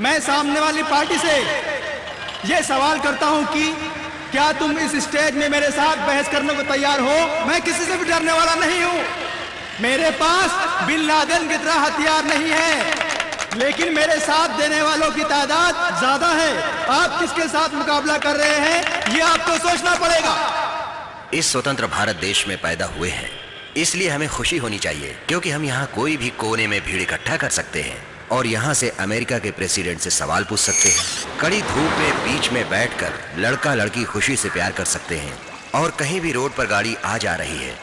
मैं सामने वाली पार्टी से ये सवाल करता हूं कि क्या तुम इस स्टेज में मेरे साथ बहस करने को तैयार हो? मैं किसी से भी डरने वाला नहीं हूं। मेरे पास बिन लादेन की तरह हथियार नहीं है, लेकिन मेरे साथ देने वालों की तादाद ज्यादा है। आप किसके साथ मुकाबला कर रहे हैं, ये आपको सोचना पड़ेगा। इस स्वतंत्र भारत देश में पैदा हुए हैं, इसलिए हमें खुशी होनी चाहिए, क्योंकि हम यहाँ कोई भी कोने में भीड़ इकट्ठा कर सकते हैं और यहाँ से अमेरिका के प्रेसिडेंट से सवाल पूछ सकते हैं। कड़ी धूप में बीच में बैठकर लड़का लड़की खुशी से प्यार कर सकते हैं और कहीं भी रोड पर गाड़ी आ जा रही है,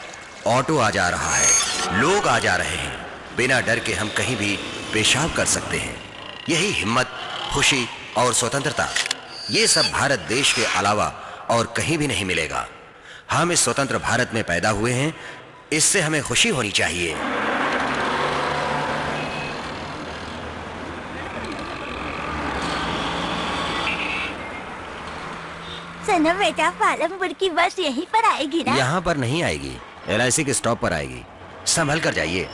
ऑटो आ जा रहा है, लोग आ जा रहे हैं, बिना डर के हम कहीं भी पेशाब कर सकते हैं। यही हिम्मत, खुशी और स्वतंत्रता, ये सब भारत देश के अलावा और कहीं भी नहीं मिलेगा। हम इस स्वतंत्र भारत में पैदा हुए हैं, इससे हमें खुशी होनी चाहिए। सुनो बेटा, पालमपुर की बस यहीं पर आएगी ना? यहाँ पर नहीं आएगी, LIC के स्टॉप पर आएगी। संभल कर जाइए।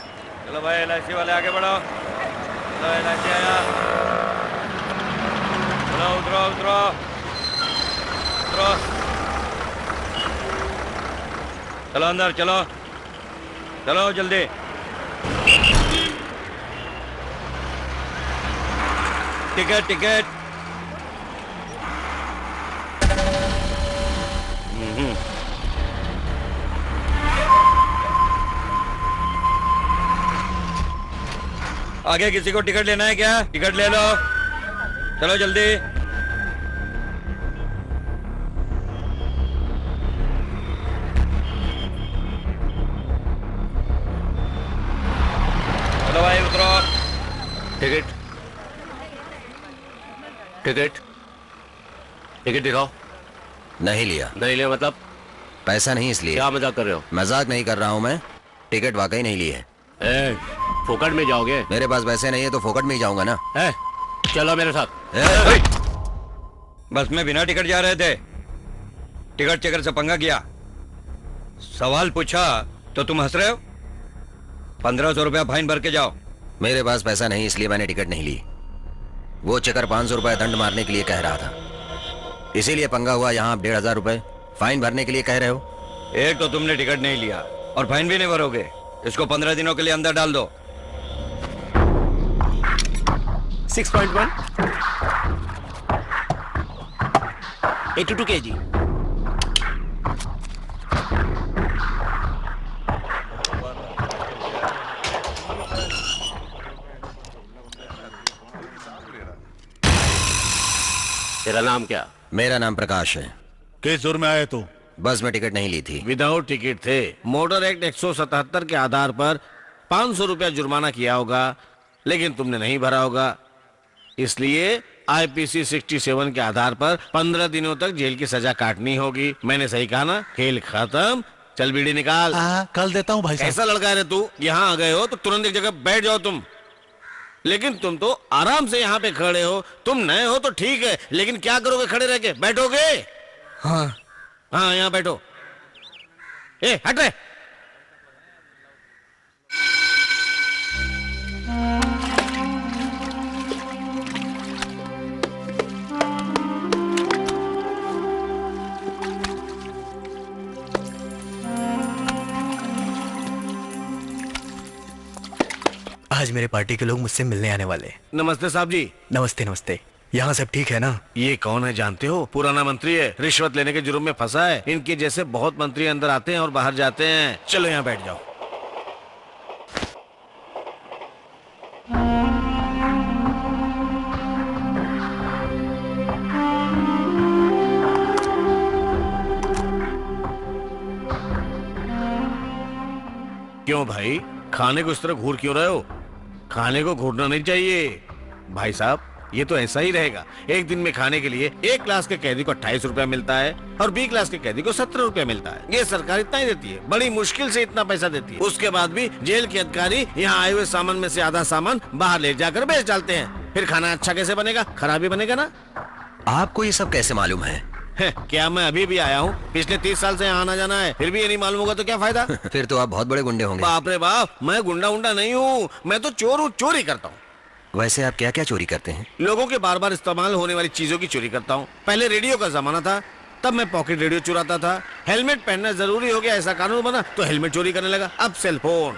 चलो भाई, LIC वाले आगे बढ़ो। चलो LIC आया। चलो उतरो उतरो उतरो। चलो अंदर चलो, चलो जल्दी। Ticket ticket. आगे किसी को टिकट लेना है क्या? टिकट ले लो, चलो जल्दी। चलो भाई उतरो। टिकट टिकट टिकट दिखाओ। नहीं लिया। नहीं लिया मतलब? पैसा नहीं इसलिए। क्या मजाक कर रहे हो? मजाक नहीं कर रहा हूँ मैं, टिकट वाकई नहीं ली है। फोकट में जाओगे? मेरे पास पैसे नहीं है तो फोकट में ही जाऊंगा ना। चलो मेरे साथ। बस में बिना टिकट जा रहे थे, टिकट चेकर से पंगा किया, सवाल पूछा तो तुम हंस रहे हो। 1500 रुपया फाइन भर के जाओ। मेरे पास पैसा नहीं इसलिए मैंने टिकट नहीं ली। वो चेकर 500 रुपया दंड मारने के लिए कह रहा था, इसीलिए पंगा हुआ। यहाँ आप 1500 रुपए फाइन भरने के लिए कह रहे हो। एक तो तुमने टिकट नहीं लिया और फाइन भी नहीं भरोगे। इसको 15 दिनों के लिए अंदर डाल दो। 6.1 82 kg। तेरा नाम क्या? मेरा नाम प्रकाश है। किस जोर में आए तू? बस में टिकट नहीं ली थी। विदाउट टिकट थे। मोटर एक्ट 177 के आधार पर 500 रुपया जुर्माना किया होगा, लेकिन तुमने नहीं भरा होगा, इसलिए IPC 67 के आधार पर 15 दिनों तक जेल की सजा काटनी होगी। मैंने सही कहा ना? खेल खत्म। चल बीड़ी निकाल। कल देता हूँ भाई साहब। ऐसा लड़का है तू, यहाँ आ गए हो तो तुरंत एक जगह बैठ जाओ तुम। लेकिन तुम तो आराम से यहाँ पे खड़े हो। तुम नए हो तो ठीक है, लेकिन क्या करोगे खड़े रह के? बैठोगे? हाँ हाँ यहाँ बैठो। हट रहे। आज मेरे पार्टी के लोग मुझसे मिलने आने वाले। नमस्ते साहब जी। नमस्ते नमस्ते। यहाँ सब ठीक है ना? ये कौन है जानते हो? पुराना मंत्री है, रिश्वत लेने के जुर्म में फंसा है। इनके जैसे बहुत मंत्री अंदर आते हैं और बाहर जाते हैं। चलो यहाँ बैठ जाओ। क्यों भाई, खाने को इस तरह घूर क्यों रहे हो? खाने को घूरना नहीं चाहिए भाई साहब। ये तो ऐसा ही रहेगा। एक दिन में खाने के लिए एक क्लास के कैदी को 28 रुपया मिलता है और B क्लास के कैदी को 17 रुपया मिलता है। ये सरकार इतना ही देती है, बड़ी मुश्किल से इतना पैसा देती है। उसके बाद भी जेल के अधिकारी यहाँ आए हुए सामान में से आधा सामान बाहर ले जाकर बेच डालते हैं। फिर खाना अच्छा कैसे बनेगा? खराब ही बनेगा ना। आपको ये सब कैसे मालूम है? क्या मैं अभी भी आया हूँ? पिछले 30 साल से यहाँ आना जाना है, फिर भी ये नहीं मालूम होगा तो क्या फायदा? फिर तो आप बहुत बड़े गुंडे होंगे। बाप रे बाप, मैं गुंडा उंडा नहीं हूँ, मैं तो चोर हूँ, चोरी करता हूँ। वैसे आप क्या क्या चोरी करते हैं? लोगों के बार बार इस्तेमाल होने वाली चीजों की चोरी करता हूँ। पहले रेडियो का जमाना था, तब मैं पॉकेट रेडियो चुराता था। हेलमेट पहनना जरूरी हो गया, ऐसा कानून बना तो हेलमेट चोरी करने लगा। अब सेल फोन।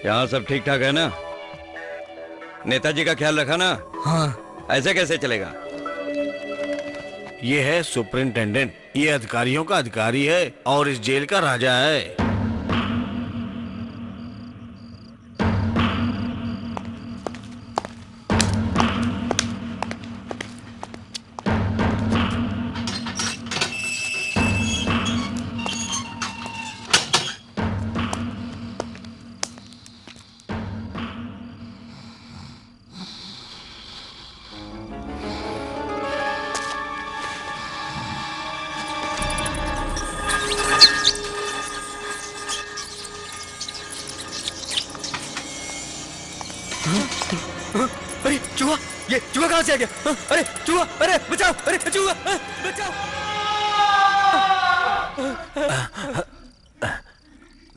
यहाँ सब ठीक ठाक है ना? नेताजी का ख्याल रखा ना? हाँ। ऐसे कैसे चलेगा? ये है सुपरिंटेंडेंट, ये अधिकारियों का अधिकारी है और इस जेल का राजा है। अरे चूहा, ये चूहा कहाँ से आ गया? अरे चूहा, अरे बचाओ, अरे चूहा, बचाओ।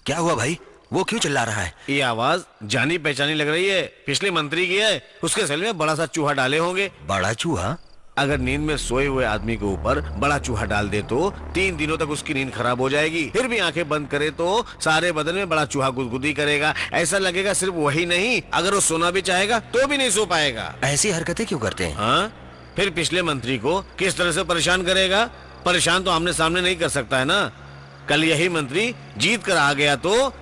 क्या हुआ भाई? वो क्यों चिल्ला रहा है? ये आवाज जानी पहचानी लग रही है, पिछले मंत्री की है। उसके सेल में बड़ा सा चूहा डाले होंगे। बड़ा चूहा? अगर नींद में सोए हुए आदमी के ऊपर बड़ा चूहा डाल दे तो 3 दिनों तक उसकी नींद खराब हो जाएगी। फिर भी आंखें बंद करे तो सारे बदन में बड़ा चूहा गुदगुदी करेगा। ऐसा लगेगा सिर्फ वही नहीं, अगर वो सोना भी चाहेगा तो भी नहीं सो पाएगा। ऐसी हरकतें क्यों करते हैं? हाँ, फिर पिछले मंत्री को किस तरह से परेशान करेगा? परेशान तो आमने सामने नहीं कर सकता है ना। कल यही मंत्री जीत कर आ गया तो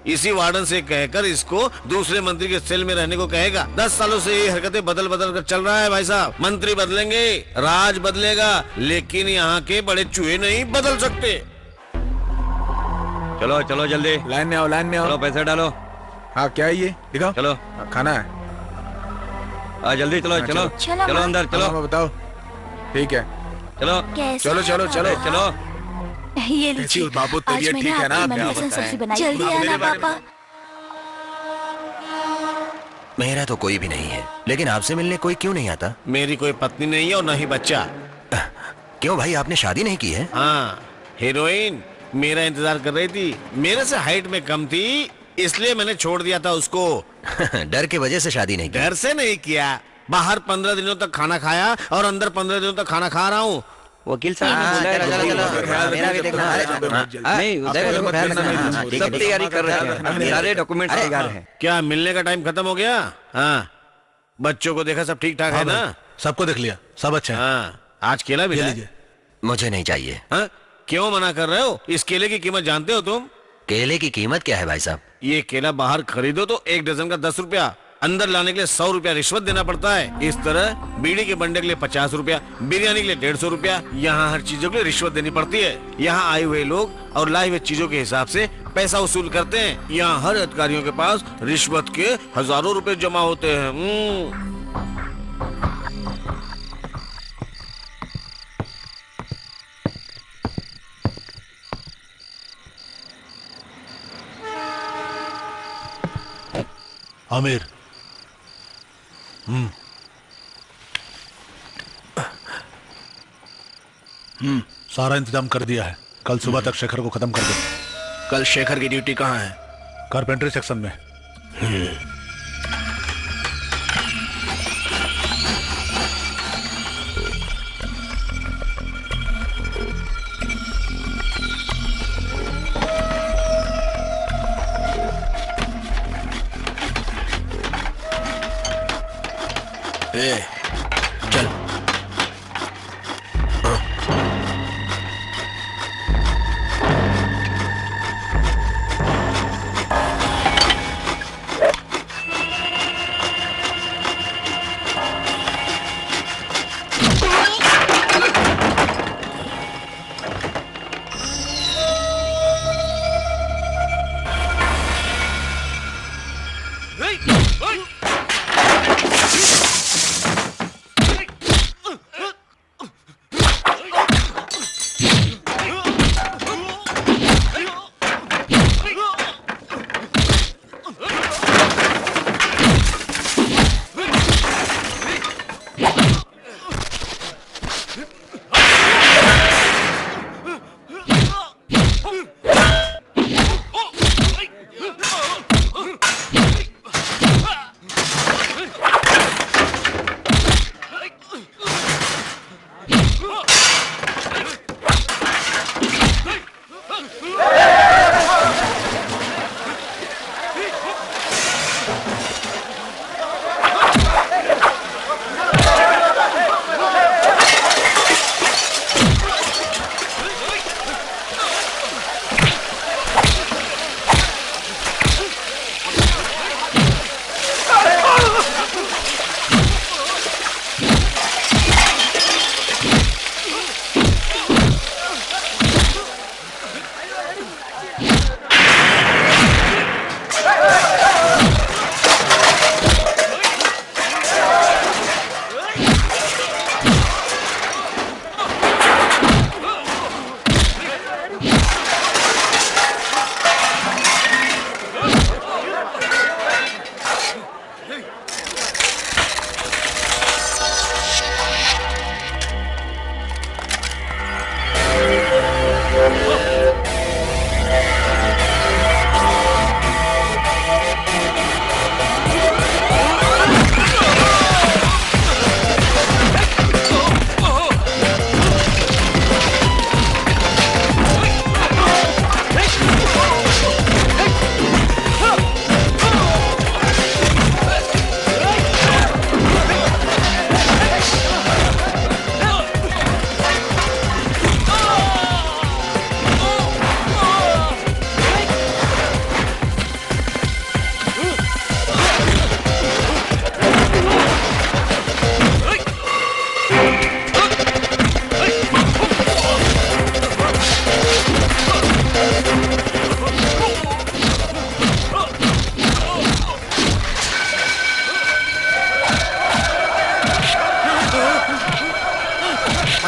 इसी वार्डन से कहकर इसको दूसरे मंत्री के सेल में रहने को कहेगा। 10 सालों से ये हरकतें बदल बदल कर चल रहा है भाई साहब। मंत्री बदलेंगे, राज बदलेगा, लेकिन यहाँ के बड़े चूहे नहीं बदल सकते। चलो चलो जल्दी लाइन में आओ, लाइन में आओ। चलो पैसे डालो। हाँ क्या है ये दिखाओ। चलो खाना है। जल्दी चलो चलो चलो चलो अंदर चलो। हाँ, बताओ। ठीक है चलो कैसे चलो चलो चलो चलो। ये कैसी लीजिए, हो बाबू, आज तबीयत मैंने ठीक है ना? आपकी क्या मनपसंद बताएं? सब्जी बनाई। जल्दी आना पापा। मेरा तो कोई भी नहीं है, लेकिन आपसे मिलने कोई क्यों नहीं आता? मेरी कोई पत्नी नहीं है और न ही बच्चा। क्यों भाई, आपने शादी नहीं की है? हाँ, हीरोइन मेरा इंतजार कर रही थी। मेरे से हाइट में कम थी, इसलिए मैंने छोड़ दिया था उसको। डर के वजह से शादी नहीं की? घर से नहीं किया, बाहर 15 दिनों तक खाना खाया और अंदर 15 दिनों तक खाना खा रहा हूँ। वकील साहब ने बोला है मेरा भी देखना। नहीं, सब तैयारी कर रहे हैं, सारे डॉक्यूमेंट तैयार हैं। क्या मिलने का टाइम खत्म हो गया? हाँ, बच्चों को देखा सब ठीक ठाक है ना? सबको देख लिया, सब अच्छा है। हाँ, आज केला भी लीजिए। मुझे नहीं चाहिए। हाँ, क्यों मना कर रहे हो? इस केले की कीमत जानते हो तुम? केले की कीमत क्या है भाई साहब? ये केला बाहर खरीदो तो 1 डजन का 10 रुपया, अंदर लाने के लिए 100 रुपया रिश्वत देना पड़ता है। इस तरह बीड़ी के बंडे के लिए 50 रुपया, बिरयानी के लिए 150 रुपया। यहाँ हर चीजों के लिए रिश्वत देनी पड़ती है। यहाँ आए हुए लोग और लाए हुए चीजों के हिसाब से पैसा वसूल करते हैं। यहाँ हर अधिकारियों के पास रिश्वत के हजारों रुपए जमा होते हैं। आमिर, सारा इंतजाम कर दिया है। कल सुबह तक शेखर को खत्म कर दो। कल शेखर की ड्यूटी कहाँ है? कारपेंटरी सेक्शन में। चल।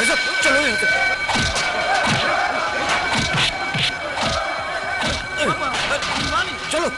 भाई साहब चलो यहाँ से। चलो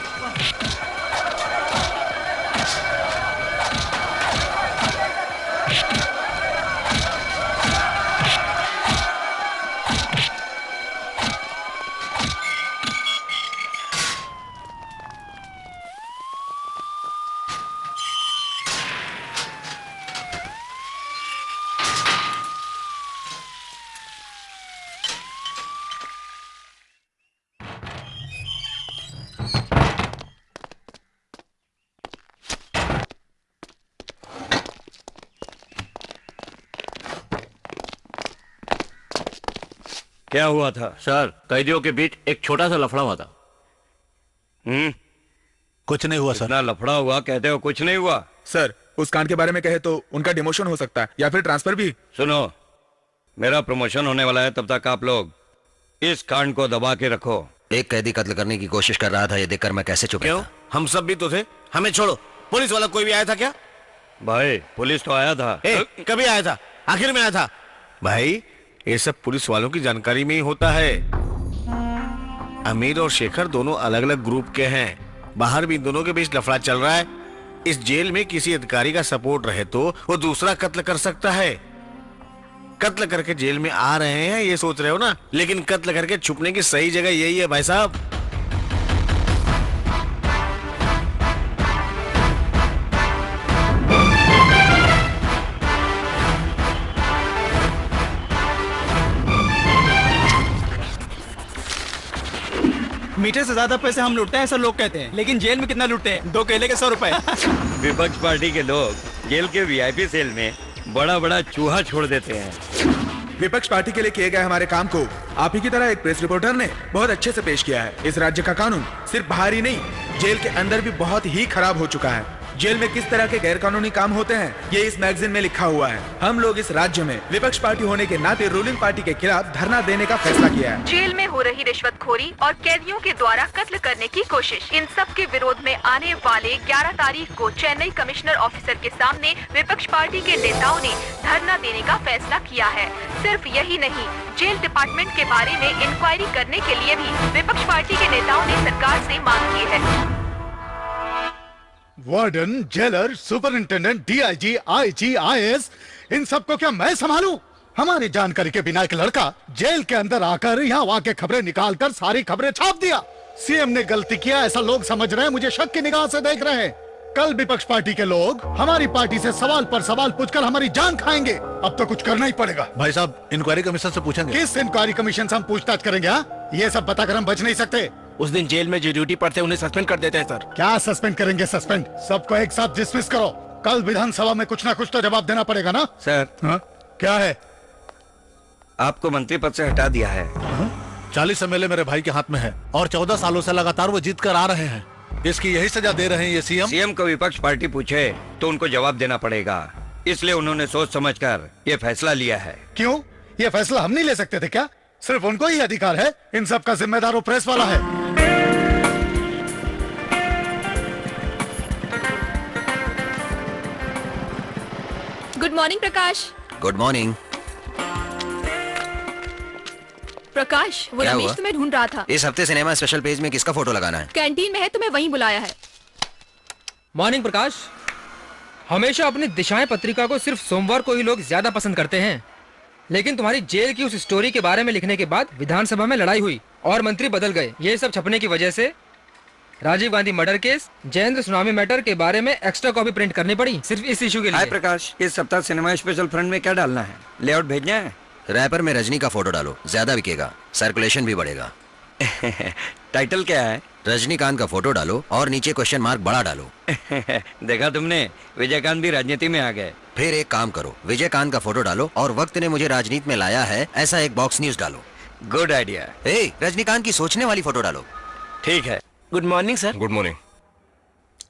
क्या हुआ था? सर, कैदियों के बीच एक छोटा सा लफड़ा हुआ था। कुछ नहीं हुआ सर। इतना लफड़ा हुआ कहते हो कुछ नहीं हुआ? सर, उस कांड के बारे में कहे तो उनका डिमोशन हो सकता है या फिर ट्रांसफर भी। सुनो, मेरा प्रमोशन होने वाला है, तब तक आप लोग इस कांड को दबा के रखो। एक कैदी कत्ल करने की कोशिश कर रहा था, ये देखकर मैं कैसे चुप क्यों? रहता? हम सब भी तो थे। हमें छोड़ो, पुलिस वाला कोई भी आया था क्या? भाई पुलिस तो आया था। कभी आया था? आखिर में आया था? भाई ये सब पुलिस वालों की जानकारी में ही होता है। अमीर और शेखर दोनों अलग अलग ग्रुप के हैं। बाहर भी दोनों के बीच लफड़ा चल रहा है। इस जेल में किसी अधिकारी का सपोर्ट रहे तो वो दूसरा कत्ल कर सकता है। कत्ल करके जेल में आ रहे हैं ये सोच रहे हो ना, लेकिन कत्ल करके छुपने की सही जगह यही है भाई साहब। मीटर से ज्यादा पैसे हम लूटते हैं ऐसा लोग कहते हैं, लेकिन जेल में कितना लूटते हैं? 2 केले के 100 रुपए। विपक्ष पार्टी के लोग जेल के वीआईपी सेल में बड़ा बड़ा चूहा छोड़ देते हैं। विपक्ष पार्टी के लिए किए गए हमारे काम को आप ही की तरह एक प्रेस रिपोर्टर ने बहुत अच्छे से पेश किया है। इस राज्य का कानून सिर्फ बाहर ही नहीं, जेल के अंदर भी बहुत ही खराब हो चुका है। जेल में किस तरह के गैर कानूनी काम होते हैं ये इस मैगजीन में लिखा हुआ है। हम लोग इस राज्य में विपक्ष पार्टी होने के नाते रूलिंग पार्टी के खिलाफ धरना देने का फैसला किया है। जेल में हो रही रिश्वतखोरी और कैदियों के द्वारा कत्ल करने की कोशिश, इन सब के विरोध में आने वाले 11 तारीख को चेन्नई कमिश्नर ऑफिसर के सामने विपक्ष पार्टी के नेताओं ने धरना देने का फैसला किया है। सिर्फ यही नहीं, जेल डिपार्टमेंट के बारे में इंक्वायरी करने के लिए भी विपक्ष पार्टी के नेताओं ने सरकार से मांग की है। Warden, jailer, superintendent, DIG, IG, IAS, इन सबको क्या मैं संभालूं? हमारी जानकारी के बिना एक लड़का जेल के अंदर आकर यहाँ वहाँ के खबरें निकालकर सारी खबरें छाप दिया। सीएम ने गलती किया ऐसा लोग समझ रहे हैं, मुझे शक की निगाह से देख रहे हैं। कल विपक्ष पार्टी के लोग हमारी पार्टी से सवाल पर सवाल पूछकर हमारी जान खाएंगे। अब तो कुछ करना ही पड़ेगा। भाई साहब, इंक्वायरी कमीशन से पूछेंगे। किस इंक्वायरी कमीशन से हम पूछताछ करेंगे? हाँ, ये सब बताकर हम बच नहीं सकते। उस दिन जेल में जो ड्यूटी पर थे उन्हें सस्पेंड कर देते हैं सर। क्या सस्पेंड करेंगे? सस्पेंड सबको एक साथ डिसमिस करो। कल विधानसभा में कुछ ना कुछ तो जवाब देना पड़ेगा ना सर। हाँ? क्या है? आपको मंत्री पद से हटा दिया है। 40 एमएलए मेरे भाई के हाथ में है और 14 सालों से लगातार वो जीत कर आ रहे हैं। इसकी यही सजा दे रहे हैं ये सीएम। सीएम को विपक्ष पार्टी पूछे तो उनको जवाब देना पड़ेगा, इसलिए उन्होंने सोच समझकर ये फैसला लिया है। क्यों? ये फैसला हम नहीं ले सकते थे क्या? सिर्फ उनको ही अधिकार है, इन सब का जिम्मेदार वो प्रेस वाला है। Good morning Prakash. Good morning. Prakash, वो क्या रमेश हुआ? तुम्हें ढूंढ रहा था। इस हफ्ते सिनेमा स्पेशल पेज में किसका फोटो लगाना है? कैंटीन में है, तुम्हें वहीं बुलाया है। मॉर्निंग प्रकाश। हमेशा अपनी दिशाएं पत्रिका को सिर्फ सोमवार को ही लोग ज्यादा पसंद करते हैं, लेकिन तुम्हारी जेल की उस स्टोरी के बारे में लिखने के बाद विधानसभा में लड़ाई हुई और मंत्री बदल गए। ये सब छपने की वजह से Rajiv Gandhi murder case, Jayendra tsunami matter के बारे में एक्स्ट्रा कॉपी प्रिंट करनी पड़ी सिर्फ इस इशू के लिए। हाय प्रकाश, इस सप्ताह सिनेमा स्पेशल फ्रंट में क्या डालना है? लेआउट भेजना है? रैपर में रजनी का फोटो डालो, ज्यादा बिकेगा, सर्कुलेशन भी बढ़ेगा। टाइटल क्या है? रजनीकांत का फोटो डालो और नीचे क्वेश्चन मार्क बड़ा डालो। देखा तुमने, विजयकांत भी राजनीति में आ गए। फिर एक काम करो, विजयकांत का फोटो डालो और वक्त ने मुझे राजनीति में लाया है ऐसा एक बॉक्स न्यूज डालो। Good idea. रजनीकांत की सोचने वाली फोटो डालो। ठीक है। Good morning sir. Good morning.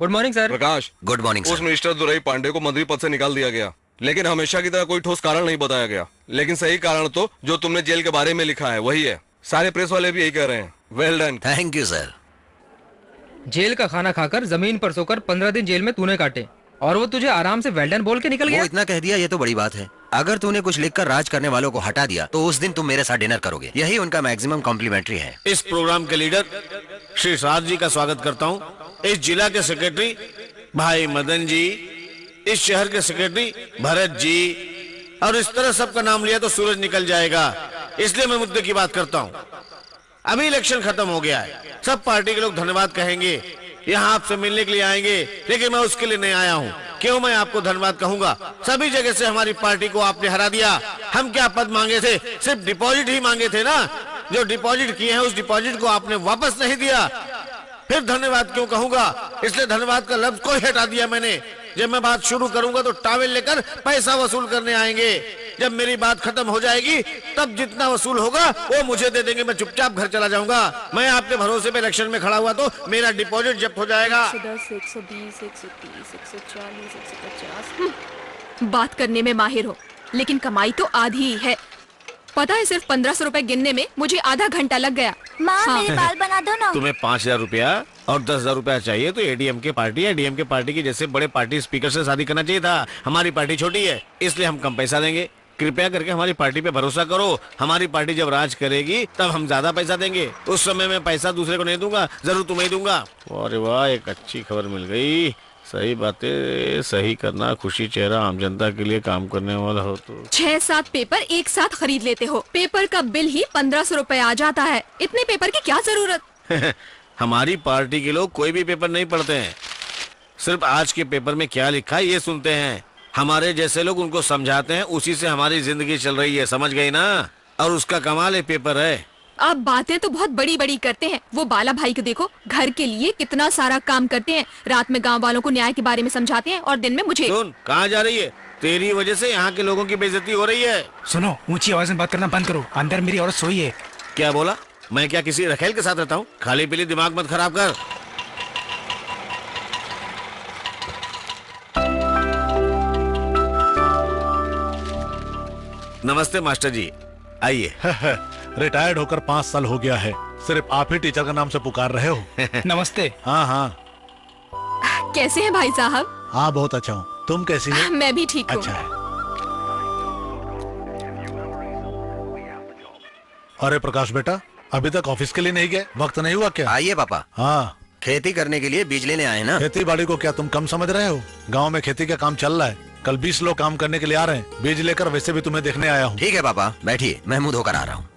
Good morning sir. Prakash, good morning उस मिनिस्टर दुराई पांडे को मंत्री पद से निकाल दिया गया, लेकिन हमेशा की तरह कोई ठोस कारण नहीं बताया गया। लेकिन सही कारण तो जो तुमने जेल के बारे में लिखा है वही है। सारे प्रेस वाले भी यही कह रहे हैं। Well done. Thank you sir. जेल का खाना खाकर जमीन पर सोकर 15 दिन जेल में तूने काटे और वो तुझे आराम से वेल डन बोल के निकल गया। वो इतना कह दिया, ये तो बड़ी बात है। अगर तूने कुछ लिखकर राज करने वालों को हटा दिया तो उस दिन तुम मेरे साथ डिनर करोगे। यही उनका मैक्सिमम कॉम्प्लीमेंट्री है। इस प्रोग्राम के लीडर श्री साज जी का स्वागत करता हूँ। इस जिला के सेक्रेटरी भाई मदन जी, इस शहर के सेक्रेटरी भरत जी, और इस तरह सबका नाम लिया तो सूरज निकल जाएगा, इसलिए मैं मुद्दे की बात करता हूँ। अभी इलेक्शन खत्म हो गया है, सब पार्टी के लोग धन्यवाद कहेंगे, यहाँ आपसे मिलने के लिए आएंगे, लेकिन मैं उसके लिए नहीं आया हूँ। क्यों मैं आपको धन्यवाद कहूँगा? सभी जगह से हमारी पार्टी को आपने हरा दिया। हम क्या पद मांगे थे? सिर्फ डिपॉजिट ही मांगे थे ना। जो डिपॉजिट किए हैं उस डिपॉजिट को आपने वापस नहीं दिया, फिर धन्यवाद क्यों कहूँगा? इसलिए धन्यवाद का लफ्ज को ही हटा दिया मैंने। जब मैं बात शुरू करूंगा तो टावेल लेकर पैसा वसूल करने आएंगे। जब मेरी बात खत्म हो जाएगी तब जितना वसूल होगा वो मुझे दे देंगे, मैं चुपचाप घर चला जाऊंगा। मैं आपके भरोसे पे इलेक्शन में खड़ा हुआ तो मेरा डिपॉजिट जब्त हो जाएगा। 110, 120, 130, 140, 150। बात करने में माहिर हो, लेकिन कमाई तो आधी ही है। पता है, सिर्फ 1500 रुपए गिनने में मुझे आधा घंटा लग गया। माँ मेरे बाल बना दो ना। तुम्हें 5000 रुपया और 10,000 रुपया चाहिए तो एडीएम के पार्टी या डीएम के पार्टी की जैसे बड़े पार्टी स्पीकर से शादी करना चाहिए था। हमारी पार्टी छोटी है इसलिए हम कम पैसा देंगे। कृपया करके हमारी पार्टी पे भरोसा करो। हमारी पार्टी जब राज करेगी तब हम ज्यादा पैसा देंगे। उस समय मैं पैसा दूसरे को नहीं दूंगा, जरूर तुम्हें दूंगा। अरे वाह, एक अच्छी खबर मिल गई। सही बातें सही करना, खुशी चेहरा आम जनता के लिए काम करने वाला हो तो 6-7 पेपर एक साथ खरीद लेते हो। पेपर का बिल ही 1500 रुपए आ जाता है। इतने पेपर की क्या जरूरत? हमारी पार्टी के लोग कोई भी पेपर नहीं पढ़ते हैं, सिर्फ आज के पेपर में क्या लिखा है ये सुनते हैं। हमारे जैसे लोग उनको समझाते हैं, उसी से हमारी जिंदगी चल रही है, समझ गई ना? और उसका कमाल है पेपर है। आप बातें तो बहुत बड़ी बड़ी करते हैं। वो बाला भाई को देखो, घर के लिए कितना सारा काम करते हैं। रात में गांव वालों को न्याय के बारे में समझाते हैं और दिन में मुझे। सुन, कहाँ जा रही है? तेरी वजह से यहाँ के लोगों की बेइज्जती हो रही है। सुनो, ऊंची आवाज में बात करना बंद करो, अंदर मेरी औरत सोई है। क्या बोला? मैं क्या किसी रखेल के साथ रहता हूँ? खाली पीली दिमाग मत खराब कर। नमस्ते मास्टर जी, आइए। रिटायर्ड होकर 5 साल हो गया है, सिर्फ आप ही टीचर का नाम से पुकार रहे हो। नमस्ते। हाँ हाँ। कैसे हैं भाई साहब? हाँ बहुत अच्छा हूँ, तुम कैसी हो? मैं भी ठीक हूँ। अच्छा है। अरे प्रकाश बेटा, अभी तक ऑफिस के लिए नहीं गए? वक्त नहीं हुआ क्या? आइए पापा। हाँ, खेती करने के लिए बीज लेने आए ना। खेती बाड़ी को क्या तुम कम समझ रहे हो? गांव में खेती का काम चल रहा है, कल 20 लोग काम करने के लिए आ रहे हैं। बीज लेकर वैसे भी तुम्हें देखने आया हूँ। ठीक है पापा, बैठिए, मैं मुंह धोकर आ रहा हूँ।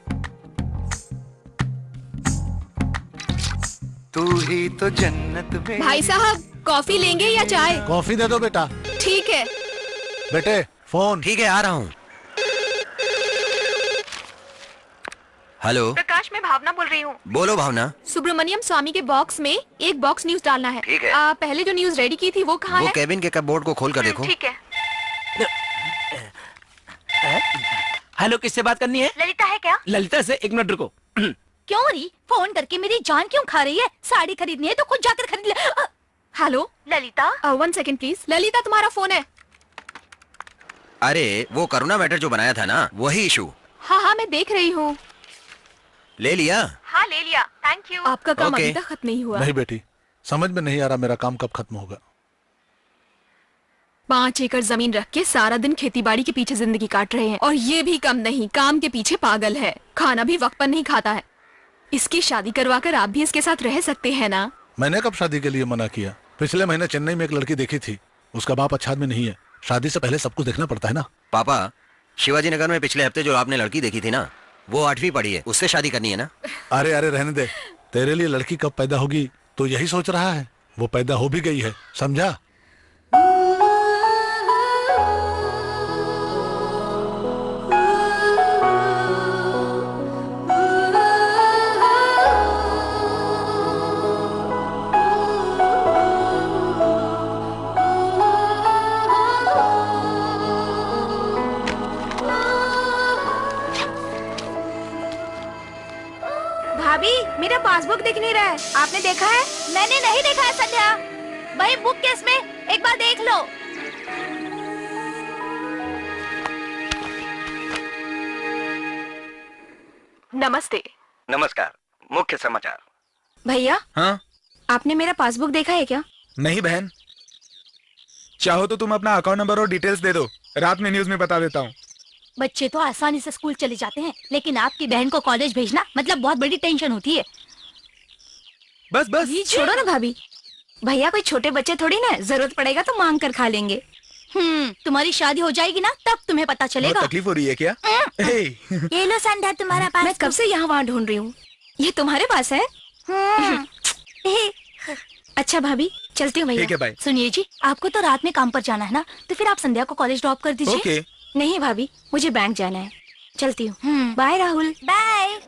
तू ही तो जन्नत में। भाई साहब, कॉफी लेंगे या चाय? कॉफी दे दो बेटा। ठीक है बेटे, फोन। ठीक है, आ रहा हूँ। हेलो प्रकाश, मैं भावना बोल रही हूँ। बोलो भावना। सुब्रमण्यम स्वामी के बॉक्स में एक बॉक्स न्यूज डालना है। ठीक है। पहले जो न्यूज रेडी की थी वो कहाँ वो है? केबिन के कपबोर्ड को खोल कर देखो। ठीक है। हेलो, किससे बात करनी है? ललिता है क्या? ललिता से, 1 मिनट रुको। क्यों री? फोन करके मेरी जान क्यों खा रही है? साड़ी खरीदनी है तो खुद जाकर खरीद ले। Hello Lalita. 1 second please. Lalita, तुम्हारा फोन है। अरे वो करुणा मैटर जो बनाया था ना, वही इशू। हाँ हाँ, मैं देख रही हूँ। ले लिया? हाँ ले लिया, थैंक यू। आपका काम ओके। अभी तक खत्म नहीं हुआ। नहीं बेटी, समझ में नहीं आ रहा मेरा काम कब खत्म होगा। 5 एकड़ जमीन रख के सारा दिन खेतीबाड़ी के पीछे जिंदगी काट रहे हैं, और ये भी कम नहीं, काम के पीछे पागल है। खाना भी वक्त पर नहीं खाता है। इसकी शादी करवा कर आप भी इसके साथ रह सकते हैं ना? मैंने कब शादी के लिए मना किया? पिछले महीने चेन्नई में एक लड़की देखी थी, उसका बाप अच्छा आदमी नहीं है। शादी से पहले सब कुछ देखना पड़ता है ना। पापा, शिवाजी नगर में पिछले हफ्ते जो आपने लड़की देखी थी ना, वो 8वीं पढ़ी है, उससे शादी करनी है ना? अरे अरे रहने दे, तेरे लिए लड़की कब पैदा होगी तो यही सोच रहा है। वो पैदा हो भी गई है, समझा? भाभी, मेरा पासबुक दिख नहीं रहा है, आपने देखा है? मैंने नहीं देखा है संध्या। भाई बुक केस में एक बार देख लो। नमस्ते। नमस्कार। मुख्य समाचार। भैया, हाँ? आपने मेरा पासबुक देखा है क्या? नहीं बहन, चाहो तो तुम अपना अकाउंट नंबर और डिटेल्स दे दो, रात में न्यूज में बता देता हूँ। बच्चे तो आसानी से स्कूल चले जाते हैं, लेकिन आपकी बहन को कॉलेज भेजना मतलब बहुत बड़ी टेंशन होती है। बस बस ये छोड़ो ना भाभी, भैया कोई छोटे बच्चे थोड़ी ना, जरूरत पड़ेगा तो मांग कर खा लेंगे। तुम्हारी शादी हो जाएगी ना तब तुम्हें पता चलेगा। बहुत तकलीफ हो रही है क्या? ये लो संध्या तुम्हारा पास। मैं कब से यहाँ वहाँ ढूंढ रही हूँ, ये तुम्हारे पास है? अच्छा भाभी चलती हूँ ठीक है, भैया। बाय। सुनिए जी, आपको तो रात में काम पर जाना है ना, तो फिर आप संध्या को कॉलेज ड्रॉप कर दीजिए। ओके। नहीं भाभी, मुझे बैंक जाना है, चलती हूँ। Bye Rahul. Bye.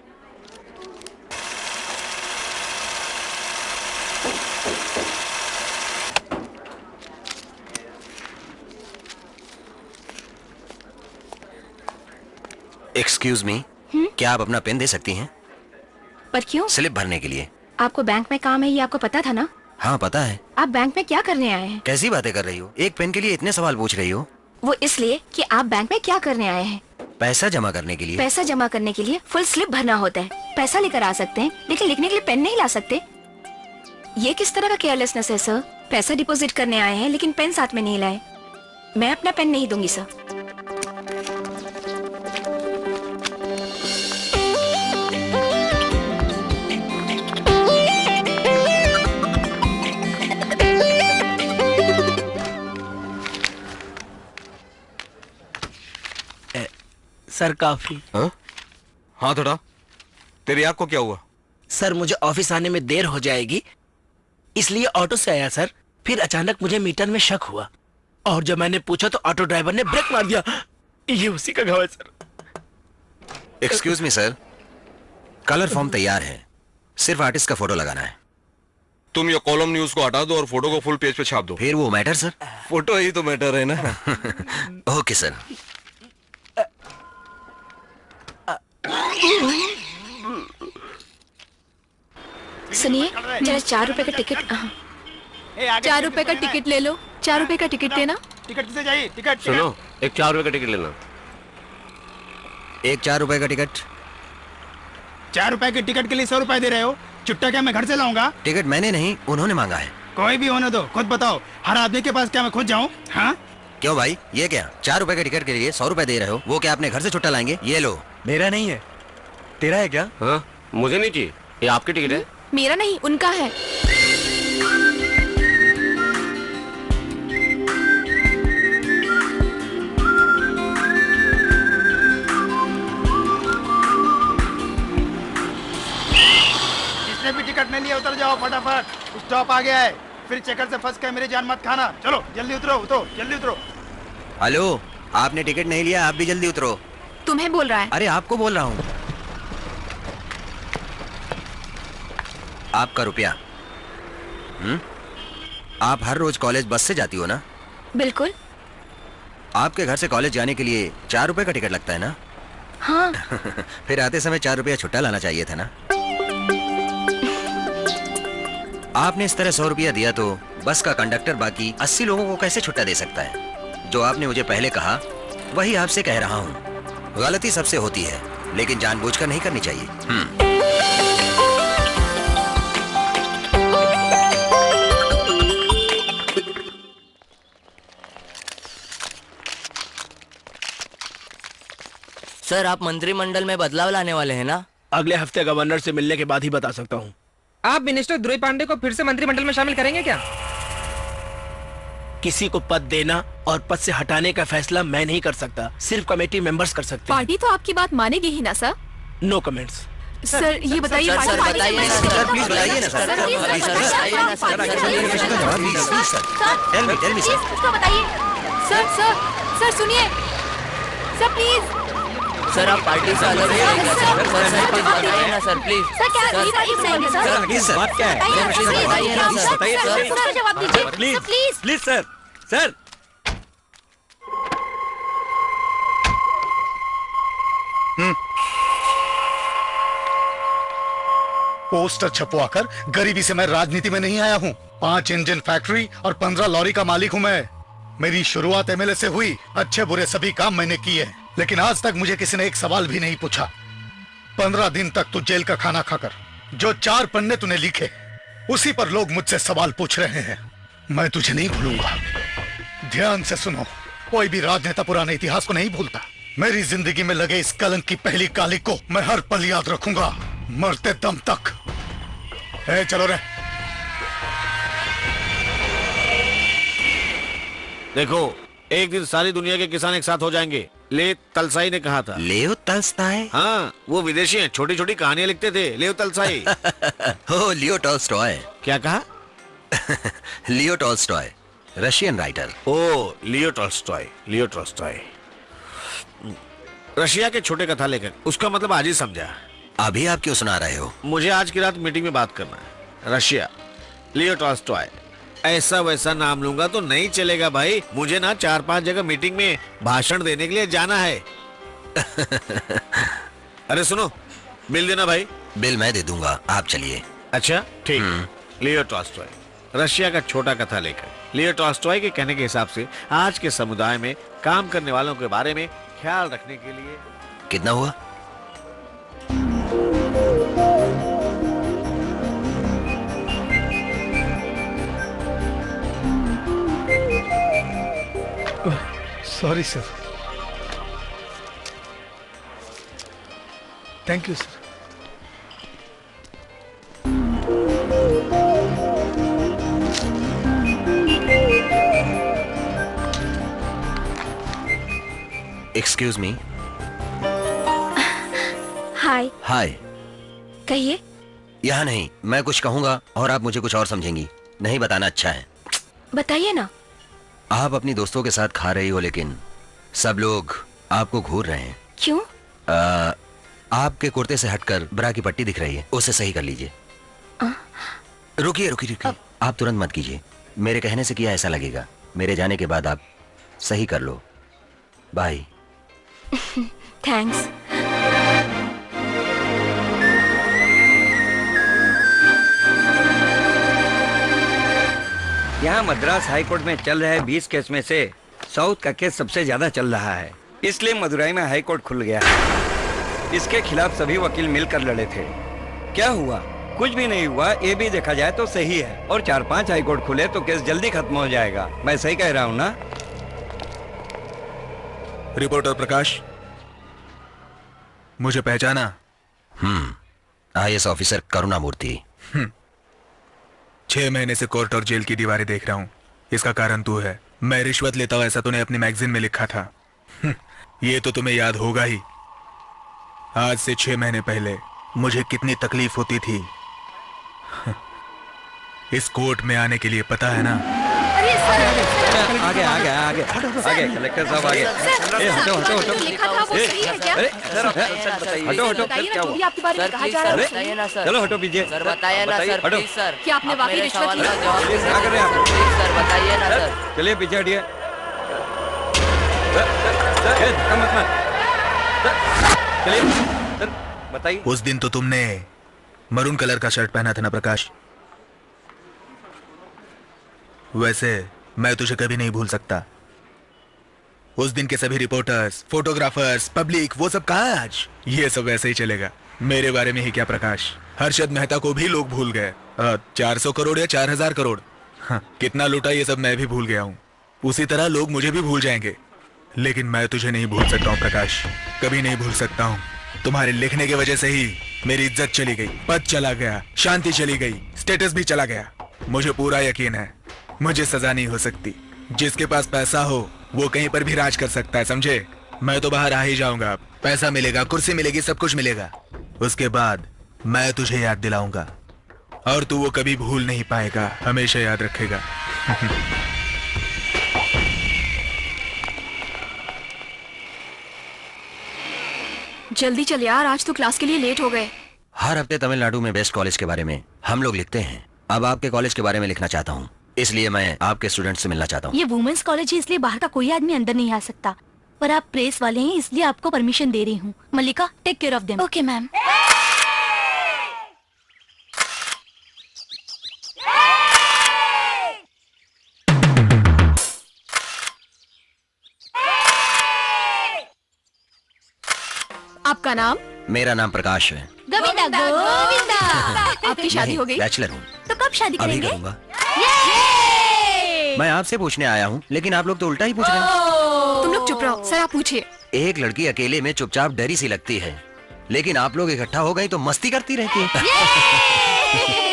Excuse me, क्या आप अपना पेन दे सकती हैं? पर क्यों? स्लिप भरने के लिए। आपको बैंक में काम है, ये आपको पता था ना? हाँ पता है। आप बैंक में क्या करने आए हैं? कैसी बातें कर रही हो, एक पेन के लिए इतने सवाल पूछ रही हो? वो इसलिए कि आप बैंक में क्या करने आए हैं। पैसा जमा करने के लिए। पैसा जमा करने के लिए फुल स्लिप भरना होता है। पैसा लेकर आ सकते हैं, लेकिन लिखने के लिए पेन नहीं ला सकते। ये किस तरह का केयरलेसनेस है सर? पैसा डिपॉजिट करने आए हैं लेकिन पेन साथ में नहीं लाए। मैं अपना पेन नहीं दूंगी सर। सर काफी। हाँ थोड़ा। तेरी आँख को क्या हुआ? सर मुझे ऑफिस आने में देर हो जाएगी, इसलिए ऑटो से आया सर। फिर अचानक मुझे मीटर में शक हुआ, और जब मैंने पूछा तो ऑटो ड्राइवर ने ब्रेक मार दिया। ये उसी का घाव है सर। एक्सक्यूज मी सर, कलर फॉर्म तैयार है, सिर्फ आर्टिस्ट का फोटो लगाना है। तुम ये कॉलम न्यूज को हटा दो और फोटो को फुल पेज पे छाप दो। फिर वो मैटर सर? फोटो ही तो मैटर है ना। Okay sir. सुनिए, जरा 4 रुपए का टिकट। 4 रुपए का टिकट ले लो। 4 रुपए का टिकट लेना। टिकट किसे चाहिए? टिकट सुनो, एक 4 रुपए का टिकट लेना। एक 4 रुपए का टिकट। 4 रुपए के टिकट के लिए 100 रुपए दे रहे हो? चुट्टा क्या मैं घर से लाऊंगा? टिकट मैंने नहीं, उन्होंने मांगा है। कोई भी होने दो, खुद बताओ। हर आदमी के पास क्या मैं खुद जाऊं? हाँ क्यों भाई, ये क्या 4 रुपए के टिकट के लिए 100 रुपए दे रहे हो? वो क्या अपने घर से छुट्टा लाएंगे? ये लो। मेरा नहीं है, तेरा है क्या? हाँ, मुझे नहीं चाहिए, ये आपकी टिकट है। मेरा नहीं, उनका है। जिसने भी टिकट नहीं लिया उतर जाओ फटाफट, स्टॉप आ गया है। फिर चक्कर से फंस कर मेरी जान मत खाना। चलो जल्दी उतरो, उतरो जल्दी उतरो। हेलो, आपने टिकट नहीं लिया, आप भी जल्दी उतरो। तुम्हें बोल रहा है। अरे आपको बोल रहा हूँ। आपका रुपया। आप हर रोज कॉलेज बस से जाती हो ना? बिल्कुल। आपके घर से कॉलेज जाने के लिए 4 रुपए का टिकट लगता है ना? हाँ। फिर आते समय 4 रुपया छुट्टा लाना चाहिए था ना? आपने इस तरह 100 रुपया दिया तो बस का कंडक्टर बाकी 80 लोगों को कैसे छुट्टा दे सकता है? जो आपने मुझे पहले कहा वही आपसे कह रहा हूँ। गलती सबसे होती है, लेकिन जानबूझकर नहीं करनी चाहिए। सर आप मंत्रिमंडल में बदलाव लाने वाले हैं ना? अगले हफ्ते गवर्नर से मिलने के बाद ही बता सकता हूँ। आप मिनिस्टर ध्रुव पांडे को फिर से मंत्रिमंडल में शामिल करेंगे क्या? किसी को पद देना और पद से हटाने का फैसला मैं नहीं कर सकता, सिर्फ कमेटी मेंबर्स कर सकते हैं। पार्टी तो आपकी बात मानेगी ही ना सर? No comments. सर ये बताइए। सर बताइए ना सर, प्लीज बताइए ना सर। Tell me sir. उसको बताइए। सर सुनिए सर, प्लीज। सर आप पार्टी से अलग हैं। सर बताइए ना सर, प्लीज। सर क्या सर प्लीज सर, बात क्या है? बताइए ना सर, सर जवाब दीजिए please. Please sir. Sir poster छपवाकर गरीबी से मैं राजनीति में नहीं आया हूँ। 5 इंजन फैक्ट्री और 15 लॉरी का मालिक हूँ मैं। मेरी शुरुआत एमएलए से हुई, अच्छे बुरे सभी काम मैंने किए, लेकिन आज तक मुझे किसी ने एक सवाल भी नहीं पूछा। 15 दिन तक तू जेल का खाना खाकर जो 4 पन्ने तूने लिखे, उसी पर लोग मुझसे सवाल पूछ रहे हैं। मैं तुझे नहीं भूलूंगा। ध्यान से सुनो, कोई भी राजनेता पुराने इतिहास को नहीं भूलता। मेरी जिंदगी में लगे इस कलंक की पहली काली को मैं हर पल याद रखूंगा, मरते दम तक। चलो रे। देखो, एक दिन सारी दुनिया के किसान एक साथ हो जाएंगे। ले तलसाई ने कहा था। लेओ तलस्ताय? हाँ, वो विदेशी हैं, छोटी छोटी कहानियां लिखते थे। लेओ तलसाई। हो, लियो टॉल्स्टॉय। क्या कहा? Leo Tolstoy, Russian writer. ओ, Leo Tolstoy, Leo Tolstoy, Russia के छोटे कथा लेखक। उसका मतलब आज ही समझा। अभी आप क्यों सुना रहे हो? मुझे आज की रात मीटिंग में बात करना है। Russia, Leo Tolstoy. ऐसा वैसा नाम लूंगा तो नहीं चलेगा भाई। मुझे ना 4-5 जगह मीटिंग में भाषण देने के लिए जाना है। अरे सुनो, बिल देना भाई। बिल मैं दे दूंगा, आप चलिए। अच्छा ठीक। लियो टॉल्स्टॉय, रशिया का छोटा कथा लेखक। लियो टॉल्स्टॉय के कहने के हिसाब से आज के समुदाय में काम करने वालों के बारे में ख्याल रखने के लिए। कितना हुआ? Sorry sir. Thank you sir. Excuse me. Hi. Hi. कहिए। यहाँ नहीं, मैं कुछ कहूँगा और आप मुझे कुछ और समझेंगी। नहीं बताना अच्छा है। बताइए ना। आप अपनी दोस्तों के साथ खा रही हो, लेकिन सब लोग आपको घूर रहे हैं। क्यों? आपके कुर्ते से हटकर ब्रा की पट्टी दिख रही है, उसे सही कर लीजिए। रुकिए रुकिए रुकिए, आप तुरंत मत कीजिए। मेरे कहने से किया ऐसा लगेगा। मेरे जाने के बाद आप सही कर लो। बाय। थैंक्स। यहाँ मद्रास हाई कोर्ट में चल रहे 20 केस में से साउथ का केस सबसे ज्यादा चल रहा है, इसलिए मदुरई में हाई कोर्ट खुल गया है। इसके खिलाफ सभी वकील मिलकर लड़े थे। क्या हुआ? कुछ भी नहीं हुआ। ये भी देखा जाए तो सही है, और 4-5 हाई कोर्ट खुले तो केस जल्दी खत्म हो जाएगा। मैं सही कह रहा हूँ ना? रिपोर्टर प्रकाश, मुझे पहचाना? IAS officer करुणामूर्ति। 6 महीने से कोर्ट और जेल की दीवारें देख रहा हूँ। इसका कारण तू है। मैं रिश्वत लेता हूँ ऐसा तूने अपनी मैगजीन में लिखा था। ये तो तुम्हें याद होगा ही। आज से 6 महीने पहले मुझे कितनी तकलीफ होती थी इस कोर्ट में आने के लिए, पता है ना? आगे आगे आगे आगे कलेक्टर साहब आगे। हटो हटो हटो। हटो हटो। चलो हटो पीछे। सर बताइए ना सर, हटो। Please sir. क्या आपने वाकई रिश्वत ली? क्या कर रहे हैं आप? प्लीज सर बताइए ना सर। चलिए पीछे हटिए। चलिए बताइए। उस दिन तो तुमने मरून कलर का शर्ट पहना था ना प्रकाश? वैसे मैं तुझे कभी नहीं भूल सकता। उस दिन के सभी रिपोर्टर्स, फोटोग्राफर्स, पब्लिक, वो सब कहाँ है आज? ये सब वैसे ही चलेगा। मेरे बारे में ही क्या प्रकाश, हर्षद मेहता को भी लोग भूल गए। 400 करोड़ या 4000 करोड़, हाँ, कितना लूटा ये सब मैं भी भूल गया हूँ। उसी तरह लोग मुझे भी भूल जाएंगे, लेकिन मैं तुझे नहीं भूल सकता हूँ प्रकाश, कभी नहीं भूल सकता हूँ। तुम्हारे लिखने की वजह से ही मेरी इज्जत चली गई, पद चला गया, शांति चली गई, स्टेटस भी चला गया। मुझे पूरा यकीन है मुझे सजा नहीं हो सकती। जिसके पास पैसा हो वो कहीं पर भी राज कर सकता है, समझे? मैं तो बाहर आ ही जाऊंगा। पैसा मिलेगा, कुर्सी मिलेगी, सब कुछ मिलेगा। उसके बाद मैं तुझे याद दिलाऊंगा और तू वो कभी भूल नहीं पाएगा, हमेशा याद रखेगा। जल्दी चल यार, आज तो क्लास के लिए लेट हो गए। हर हफ्ते तमिलनाडु में बेस्ट कॉलेज के बारे में हम लोग लिखते हैं। अब आपके कॉलेज के बारे में लिखना चाहता हूँ, इसलिए मैं आपके स्टूडेंट से मिलना चाहता हूँ। ये वुमेन्स कॉलेज है, इसलिए बाहर का कोई आदमी अंदर नहीं आ सकता, पर आप प्रेस वाले हैं इसलिए आपको परमिशन दे रही हूँ। Mallika, take care of them. Okay ma'am. आपका नाम? मेरा नाम प्रकाश है। गोविंदा गोविंदा। आपकी शादी हो गई? बैचलर हूँ। तो कब शादी अभी करेंगे? करूंगा। मैं आपसे पूछने आया हूँ, लेकिन आप लोग तो उल्टा ही पूछ रहे हैं। तुम लोग चुप रहो, सर आप पूछिए। एक लड़की अकेले में चुपचाप डरी सी लगती है, लेकिन आप लोग इकट्ठा हो गई तो मस्ती करती रहती है।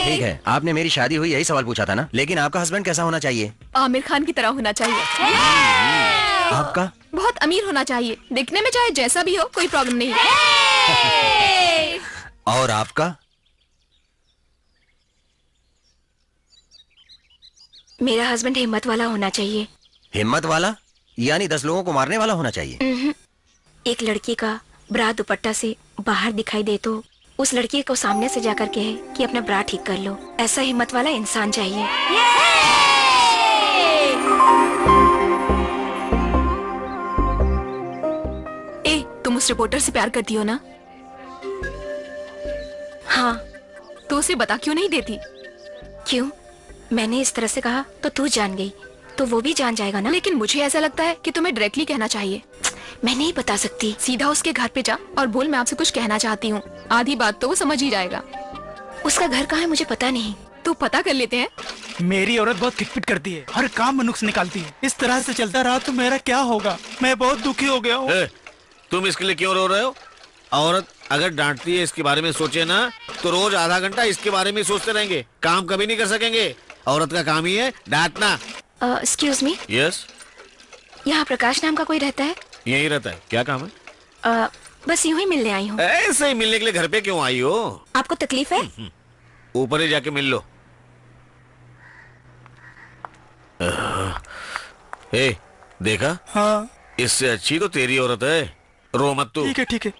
ठीक है, आपने मेरी शादी हुई यही सवाल पूछा था ना, लेकिन आपका हस्बैंड कैसा होना चाहिए? आमिर खान की तरह होना चाहिए। आपका? बहुत अमीर होना चाहिए, दिखने में चाहे जैसा भी हो कोई प्रॉब्लम नहीं। और आपका? मेरा हस्बैंड हिम्मत वाला होना चाहिए। हिम्मत वाला यानी 10 लोगों को मारने वाला होना चाहिए? एक लड़की का ब्रा दुपट्टा से बाहर दिखाई दे तो उस लड़की को सामने से जाकर कहे कि अपना ब्रा ठीक कर लो, ऐसा हिम्मत वाला इंसान चाहिए। ए, तुम उस रिपोर्टर से प्यार करती हो ना? हाँ, तो उसे बता क्यों नहीं देती? क्यों? मैंने इस तरह से कहा तो तू जान गई, तो वो भी जान जाएगा ना। लेकिन मुझे ऐसा लगता है कि तुम्हें डायरेक्टली कहना चाहिए। मैं नहीं बता सकती। सीधा उसके घर पे जा और बोल मैं आपसे कुछ कहना चाहती हूँ। आधी बात तो वो समझ ही जाएगा। उसका घर कहाँ है मुझे पता नहीं, तो पता कर लेते हैं। मेरी औरत बहुत खिटपिट करती है, हर काम में नुक्स निकालती है। इस तरह से चलता रहा तो मेरा क्या होगा? मैं बहुत दुखी हो गया हूँ। तुम इसके लिए क्यों रो रहे हो? औरत अगर डांटती है इसके बारे में सोचे ना, तो रोज आधा घंटा इसके बारे में सोचते रहेंगे, काम कभी नहीं कर सकेंगे। औरत का काम ही है डांटना। Excuse me. यस। यहाँ प्रकाश नाम का कोई रहता है? यही रहता है। क्या काम है? बस यूं ही मिलने आई हूँ। ऐसे ही मिलने के लिए घर पे क्यों आई हो? आपको तकलीफ है? ऊपर ही जाके मिल लो। ए, देखा? हाँ। इससे अच्छी तो तेरी औरत है। रो मत तू। ठीक है ठीक है।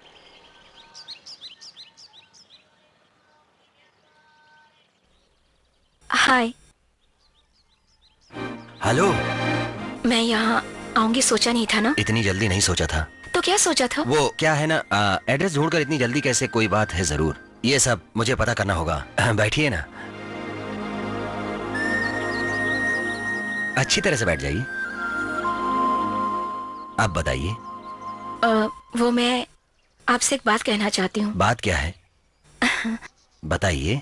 हाय। हेलो। मैं यहाँ आऊंगी सोचा नहीं था ना। इतनी जल्दी नहीं सोचा था। तो क्या सोचा था? वो क्या है ना, एड्रेस ढूंढकर इतनी जल्दी कैसे? कोई बात है जरूर, ये सब मुझे पता करना होगा। बैठिए ना, अच्छी तरह से बैठ जाइए। अब बताइए। वो मैं आपसे एक बात कहना चाहती हूँ। बात क्या है? बताइए।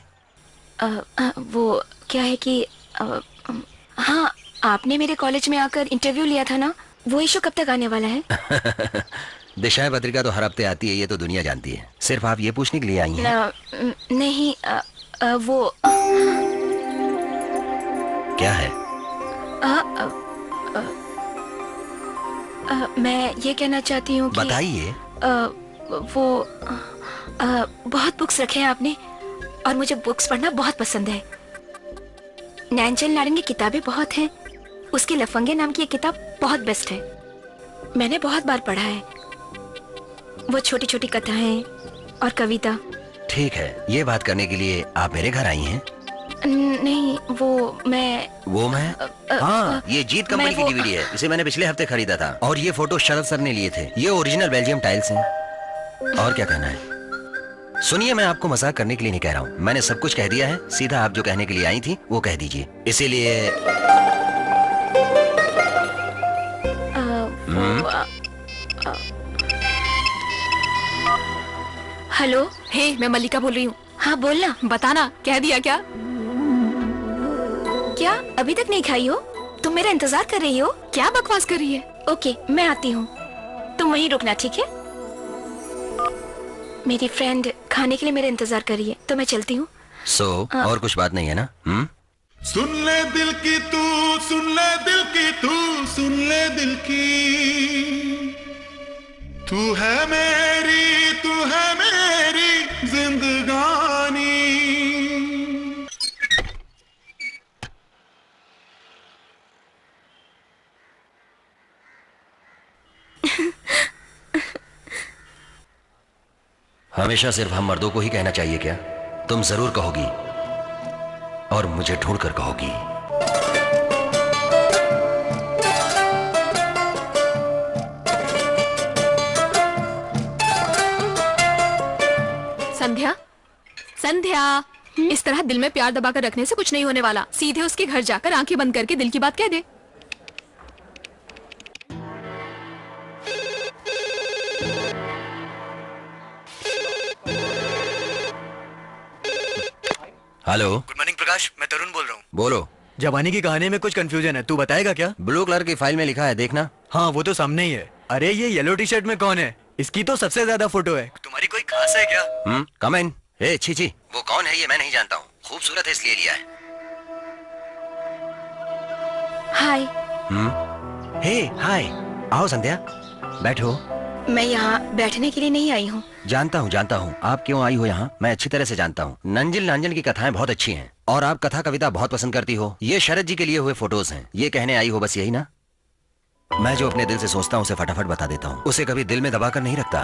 वो क्या है कि हाँ, आपने मेरे कॉलेज में आकर इंटरव्यू लिया था ना, वो इशू कब तक आने वाला है? दिशाएं पत्रिका तो हर हफ्ते आती है, ये तो दुनिया जानती है। सिर्फ आप ये पूछने के लिए आई हैं? नहीं, वो क्या है? मैं ये कहना चाहती हूँ कि बताइए। वो बहुत बुक्स रखे हैं आपने, और मुझे बुक्स पढ़ना बहुत पसंद है। नैनचल नारायण की किताबें बहुत हैं, उसकी लफंगे नाम की एक किताब बहुत बेस्ट है, मैंने बहुत बार पढ़ा है। वो छोटी छोटी कथाएं और कविता। ठीक है, ये बात करने के लिए आप मेरे घर आई हैं? नहीं, वो मैं हाँ, ये जीत कंपनी की डीवीडी है। इसे मैंने पिछले हफ्ते खरीदा था, और ये फोटो शरद सर ने लिए थे। ये ओरिजिनल बेल्जियम टाइल्स हैं। और क्या कहना है? सुनिए, मैं आपको मजाक करने के लिए नहीं कह रहा हूँ, मैंने सब कुछ कह दिया है। सीधा आप जो कहने के लिए आई थी वो कह दीजिए। इसीलिए हेलो। हे, मैं मल्लिका बोल रही हूँ। हाँ बोलना। बताना, कह दिया क्या? क्या अभी तक नहीं खाई हो? तुम मेरा इंतजार कर रही हो? क्या बकवास कर रही है? ओके, मैं आती हूँ, तुम वहीं रुकना, ठीक है? मेरी फ्रेंड खाने के लिए मेरा इंतजार कर रही है, तो मैं चलती हूँ। और कुछ बात नहीं है ना? सुन ले दिल की तू, सुन ले दिल की तू, सुन ले दिल की। तू है मेरी जिंदगानी। हमेशा सिर्फ हम मर्दों को ही कहना चाहिए क्या? तुम जरूर कहोगी, और मुझे ढूंढ कर कहोगी। संध्या, संध्या, इस तरह दिल में प्यार दबाकर रखने से कुछ नहीं होने वाला। सीधे उसके घर जाकर आंखें बंद करके दिल की बात कह दे। हेलो। गुड मॉर्निंग प्रकाश, मैं तरुण बोल रहा हूँ। बोलो। जवानी की कहानी में कुछ कंफ्यूजन है, तू बताएगा क्या? ब्लू कलर की फाइल में लिखा है, देखना। हाँ वो तो सामने ही है। अरे ये येलो टी शर्ट में कौन है? इसकी तो सबसे ज्यादा फोटो है। तुम्हारी कोई खास है क्या? कम इन। ए छी, वो कौन है ये मैं नहीं जानता हूँ, खूबसूरत है इसलिए लिया है। हाय। हे हाय, आओ संध्या, बैठो। मैं यहाँ बैठने के लिए नहीं आई हूँ। जानता हूँ आप क्यों आई हो यहाँ, मैं अच्छी तरह से जानता हूँ। नंजिल नांजन की कथाएं बहुत अच्छी हैं और आप कथा कविता बहुत पसंद करती हो। ये शरद जी के लिए हुए फोटोज हैं, ये कहने आई हो बस यही ना? मैं जो अपने दिल से सोचता हूँ उसे फटाफट बता देता हूँ, उसे कभी दिल में दबाकर नहीं रखता।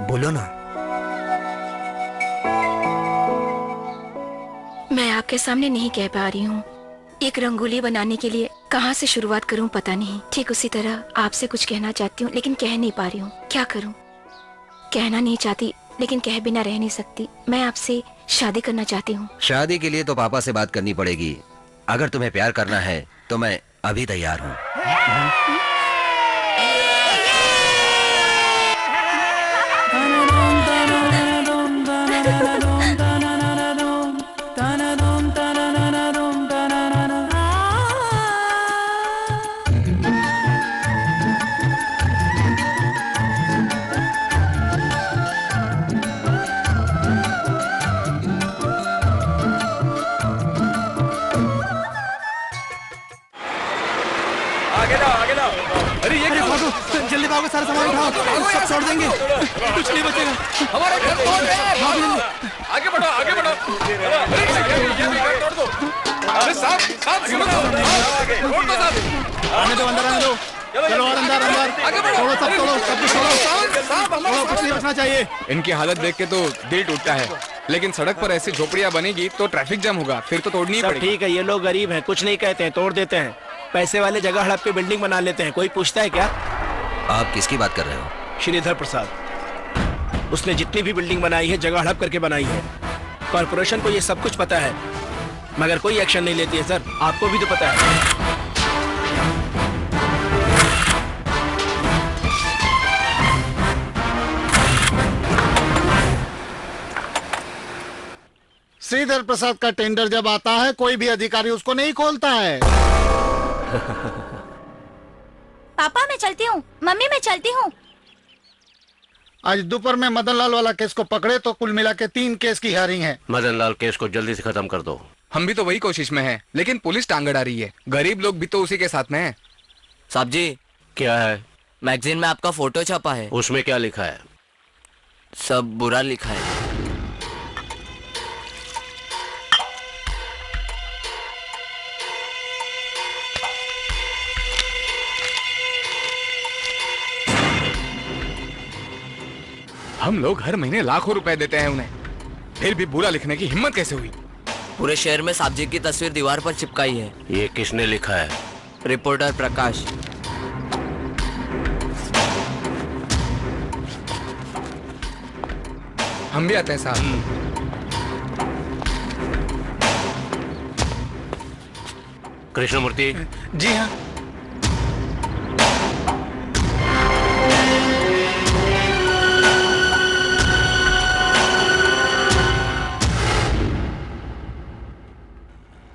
बोलो ना। मैं आपके सामने नहीं कह पा रही हूँ। एक रंगोली बनाने के लिए कहाँ से शुरुआत करूँ पता नहीं। ठीक उसी तरह आपसे कुछ कहना चाहती हूँ लेकिन कह नहीं पा रही हूँ। क्या करूँ? कहना नहीं चाहती लेकिन कह बिना रह नहीं सकती। मैं आपसे शादी करना चाहती हूँ। शादी के लिए तो पापा से बात करनी पड़ेगी। अगर तुम्हें प्यार करना है तो मैं अभी तैयार हूँ। अरे ये क्या? भागो, जल्दी भागो, सारा सामान उठाओ, सब छोड़ देंगे, कुछ नहीं बचेगा। हमारे घर तोड़ दे। आगे बढ़ो, आगे बढ़ो। अरे तोड़ दो। अरे साहब सुनो तो। तोड़ दो साहब। आने दो, अंदर आने दो। चलो और अंदर तोड़ो, सब तोड़ो, सब कुछ तोड़ो, कुछ नहीं बचना चाहिए। इनकी हालत देख के तो दिल टूटता है, लेकिन सड़क पर ऐसी झोपड़ियाँ बनेगी तो ट्रैफिक जाम होगा, फिर तो तोड़नी ही पड़ेगी। ठीक है, ये लोग गरीब हैं, कुछ नहीं कहते हैं, तोड़ देते हैं। पैसे वाले जगह हड़प के बिल्डिंग बना लेते हैं। कोई पूछता है क्या? आप किसकी बात कर रहे हो? श्रीधर प्रसाद। उसने जितनी भी बिल्डिंग बनाई है जगह हड़प करके बनाई है। कॉर्पोरेशन को ये सब कुछ पता है मगर कोई एक्शन नहीं लेती है। सर आपको भी तो पता है। श्रीधर प्रसाद का टेंडर जब आता है कोई भी अधिकारी उसको नहीं खोलता है। पापा मैं चलती हूँ। मम्मी मैं चलती हूँ। आज दोपहर में मदन लाल वाला केस को पकड़े तो कुल मिला के 3 केस की हियरिंग है। मदन लाल केस को जल्दी से खत्म कर दो। हम भी तो वही कोशिश में हैं, लेकिन पुलिस टांग अड़ा रही है। गरीब लोग भी तो उसी के साथ में हैं। साहब जी, क्या है? मैगजीन में आपका फोटो छपा है। उसमें क्या लिखा है? सब बुरा लिखा है। हम लोग हर महीने लाखों रुपए देते हैं उन्हें, फिर भी बुरा लिखने की हिम्मत कैसे हुई? पूरे शहर में साहब जी की तस्वीर दीवार पर चिपकाई है। ये किसने लिखा है? रिपोर्टर प्रकाश। हम भी आते हैं साहब। कृष्णमूर्ति जी हाँ।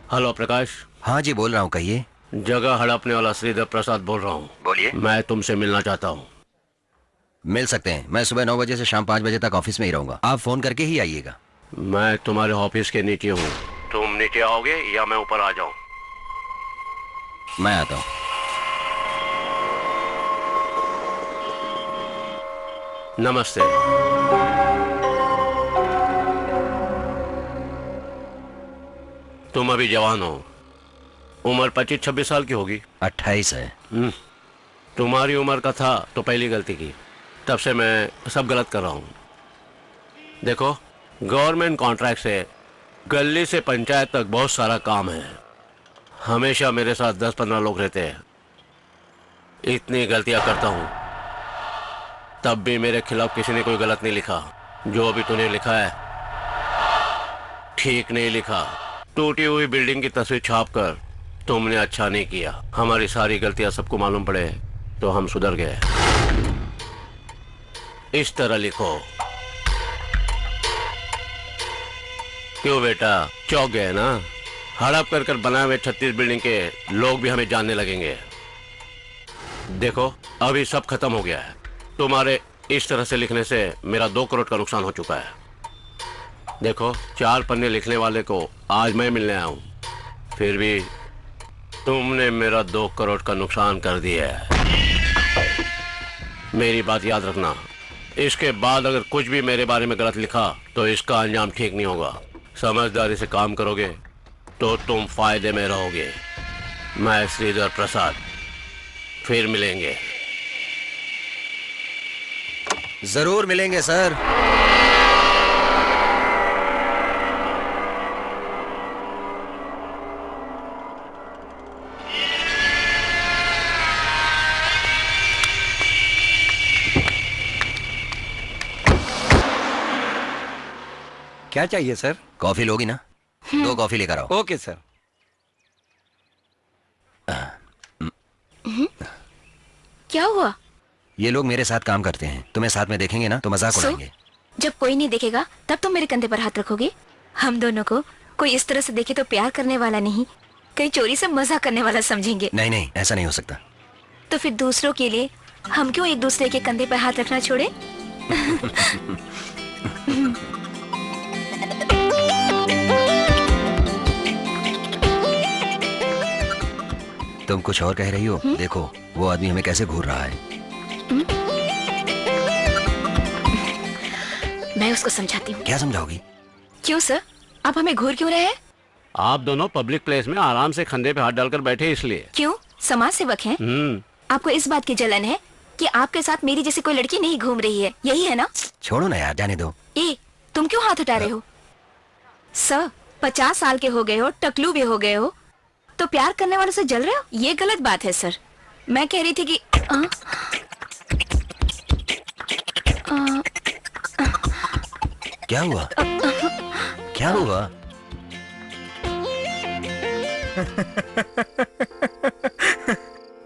हेलो प्रकाश। हाँ जी बोल रहा हूँ, कहिए। जगह हड़पने वाला श्रीधर प्रसाद बोल रहा हूँ। बोलिए। मैं तुमसे मिलना चाहता हूँ। मिल सकते हैं। मैं सुबह 9 बजे से शाम 5 बजे तक ऑफिस में ही रहूंगा। आप फोन करके ही आइएगा। मैं तुम्हारे ऑफिस के नीचे हूँ, तुम नीचे आओगे या मैं ऊपर आ जाऊँ? मैं आता हूँ। नमस्ते। तुम अभी जवान हो, उम्र 25-26 साल की होगी। 28 है। तुम्हारी उम्र का था तो पहली गलती की, तब से मैं सब गलत कर रहा हूँ। देखो, गवर्नमेंट कॉन्ट्रैक्ट से गली से पंचायत तक बहुत सारा काम है। हमेशा मेरे साथ 10-15 लोग रहते हैं। इतनी गलतियां करता हूँ तब भी मेरे खिलाफ किसी ने कोई गलत नहीं लिखा। जो अभी तूने लिखा है ठीक नहीं लिखा। टूटी हुई बिल्डिंग की तस्वीर छाप कर तुमने अच्छा नहीं किया। हमारी सारी गलतियां सबको मालूम पड़े तो हम सुधर गए। इस तरह लिखो। क्यों बेटा, चौंक गए ना? हड़प कर कर बनाए हुए 36 बिल्डिंग के लोग भी हमें जानने लगेंगे। देखो अभी सब खत्म हो गया है। तुम्हारे इस तरह से लिखने से मेरा 2 करोड़ का नुकसान हो चुका है। देखो 4 पन्ने लिखने वाले को आज मैं मिलने आया हूं, फिर भी तुमने मेरा 2 करोड़ का नुकसान कर दिया है। मेरी बात याद रखना, इसके बाद अगर कुछ भी मेरे बारे में गलत लिखा तो इसका अंजाम ठीक नहीं होगा। समझदारी से काम करोगे तो तुम फायदे में रहोगे। मैं श्रीधर प्रसाद, फिर मिलेंगे। जरूर मिलेंगे सर। क्या चाहिए सर? कॉफी लोगी ना? 2 कॉफी लेकर आओ। Okay sir. क्या हुआ? ये लोग मेरे साथ काम करते हैं, तुम्हें साथ में देखेंगे ना तो मजाक उड़ाएंगे। जब कोई नहीं देखेगा तब तुम मेरे कंधे पर हाथ रखोगे? हम दोनों को कोई इस तरह से देखे तो प्यार करने वाला नहीं, कहीं चोरी से मजाक करने वाला समझेंगे। नहीं नहीं, ऐसा नहीं हो सकता। तो फिर दूसरों के लिए हम क्यों एक दूसरे के कंधे पर हाथ रखना छोड़े? तुम कुछ और कह रही हो? देखो वो आदमी हमें कैसे घूर रहा है। मैं उसको समझाती हूँ। क्या समझाओगी? क्यों सर, आप हमें घूर क्यों रहे हैं? आप दोनों पब्लिक प्लेस में आराम से कंधे पे हाथ डालकर बैठे इसलिए। क्यों, समाज सेवक हैं? आपको इस बात की जलन है कि आपके साथ मेरी जैसी कोई लड़की नहीं घूम रही है, यही है ना? छोड़ो ना यार, जाने दो। तुम क्यों हाथ उठा रहे हो? सर 50 साल के हो गए हो, टकलू भी हो गए हो, तो प्यार करने वालों से जल रहे हो? ये गलत बात है सर। मैं कह रही थी कि क्या हुआ? क्या हुआ?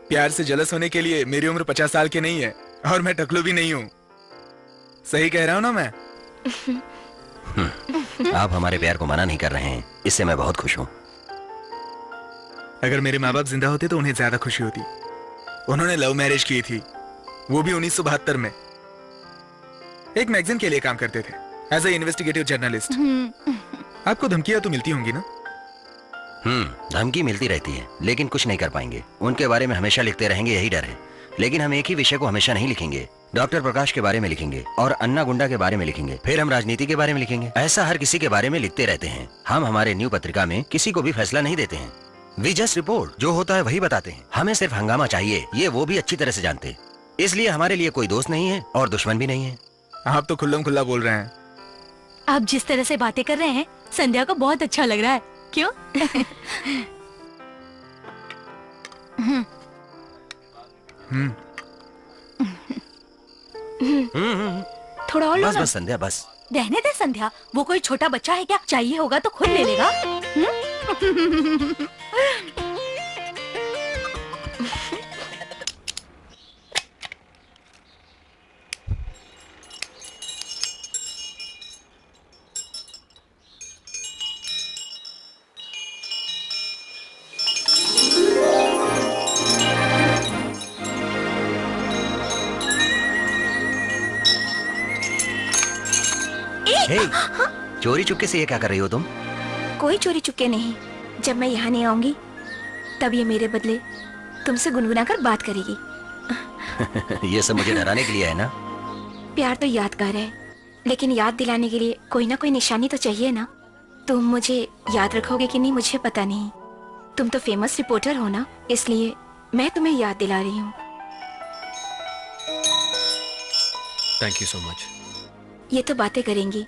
प्यार से जलस होने के लिए मेरी उम्र 50 साल की नहीं है और मैं टकलू भी नहीं हूँ। सही कह रहा हूँ ना मैं? आप हमारे प्यार को मना नहीं कर रहे हैं, इससे मैं बहुत खुश हूँ। अगर मेरे माँ बाप जिंदा होते तो उन्हें ज्यादा खुशी होती। उन्होंने लव मैरिज की थी, वो भी 1972 में। एक मैगजीन के लिए काम करते थे एज ए इन्वेस्टिगेटिव जर्नलिस्ट। आपको धमकियां तो मिलती होंगी ना? धमकी मिलती रहती है, लेकिन कुछ नहीं कर पाएंगे। उनके बारे में हमेशा लिखते रहेंगे, यही डर है। लेकिन हम एक ही विषय को हमेशा नहीं लिखेंगे। डॉक्टर प्रकाश के बारे में लिखेंगे और अन्ना गुंडा के बारे में लिखेंगे, फिर हम राजनीति के बारे में लिखेंगे। ऐसा हर किसी के बारे में लिखते रहते हैं। हम हमारे न्यू पत्रिका में किसी को भी फैसला नहीं देते हैं। वी जस्ट रिपोर्ट, जो होता है वही बताते हैं। हमें सिर्फ हंगामा चाहिए, ये वो भी अच्छी तरह से जानते हैं। इसलिए हमारे लिए कोई दोस्त नहीं है और दुश्मन भी नहीं है। आप तो खुल्लम खुल्ला बोल रहे हैं। आप जिस तरह से बातें कर रहे हैं संध्या को बहुत अच्छा लग रहा है। क्यों? थोड़ा और लो बस ना। बस संध्या, बस रहने दे संध्या, वो कोई छोटा बच्चा है क्या? चाहिए होगा तो खुद ले लेगा। चोरी चुपके से ये क्या कर रही हो तुम? कोई चोरी चुपके नहीं। जब मैं यहाँ नहीं आऊंगी तब ये मेरे बदले तुमसे गुनगुना कर बात करेगी। ये सब मुझे डराने के लिए है ना? प्यार तो यादगार है, लेकिन याद दिलाने के लिए कोई ना कोई निशानी तो चाहिए ना। तुम मुझे याद रखोगे कि नहीं मुझे पता नहीं। तुम तो फेमस रिपोर्टर हो ना, इसलिए मैं तुम्हें याद दिला रही हूँ। Thank you so much. ये तो बातें करेंगी,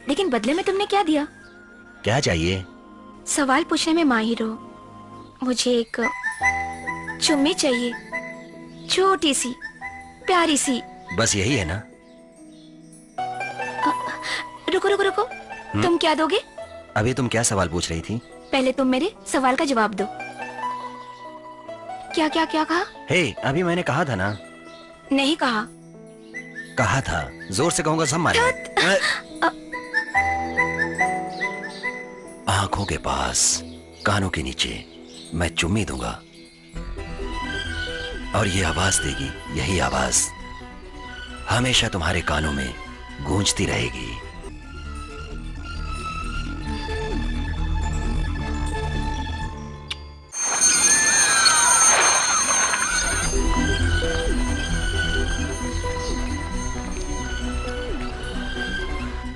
लेकिन बदले में तुमने क्या दिया? क्या चाहिए? सवाल पूछने में माहिर हो। मुझे एक चुम्मी चाहिए, छोटी सी प्यारी सी। बस यही है ना? रुको रुको रुको, तुम क्या दोगे? अभी तुम क्या सवाल पूछ रही थी? पहले तुम मेरे सवाल का जवाब दो। क्या क्या क्या कहा? हे, अभी मैंने कहा था ना। नहीं कहा। कहा था, जोर से कहूंगा सब मारे। आंखों के पास, कानों के नीचे मैं चुम्मी दूंगा और ये आवाज देगी, यही आवाज हमेशा तुम्हारे कानों में गूंजती रहेगी।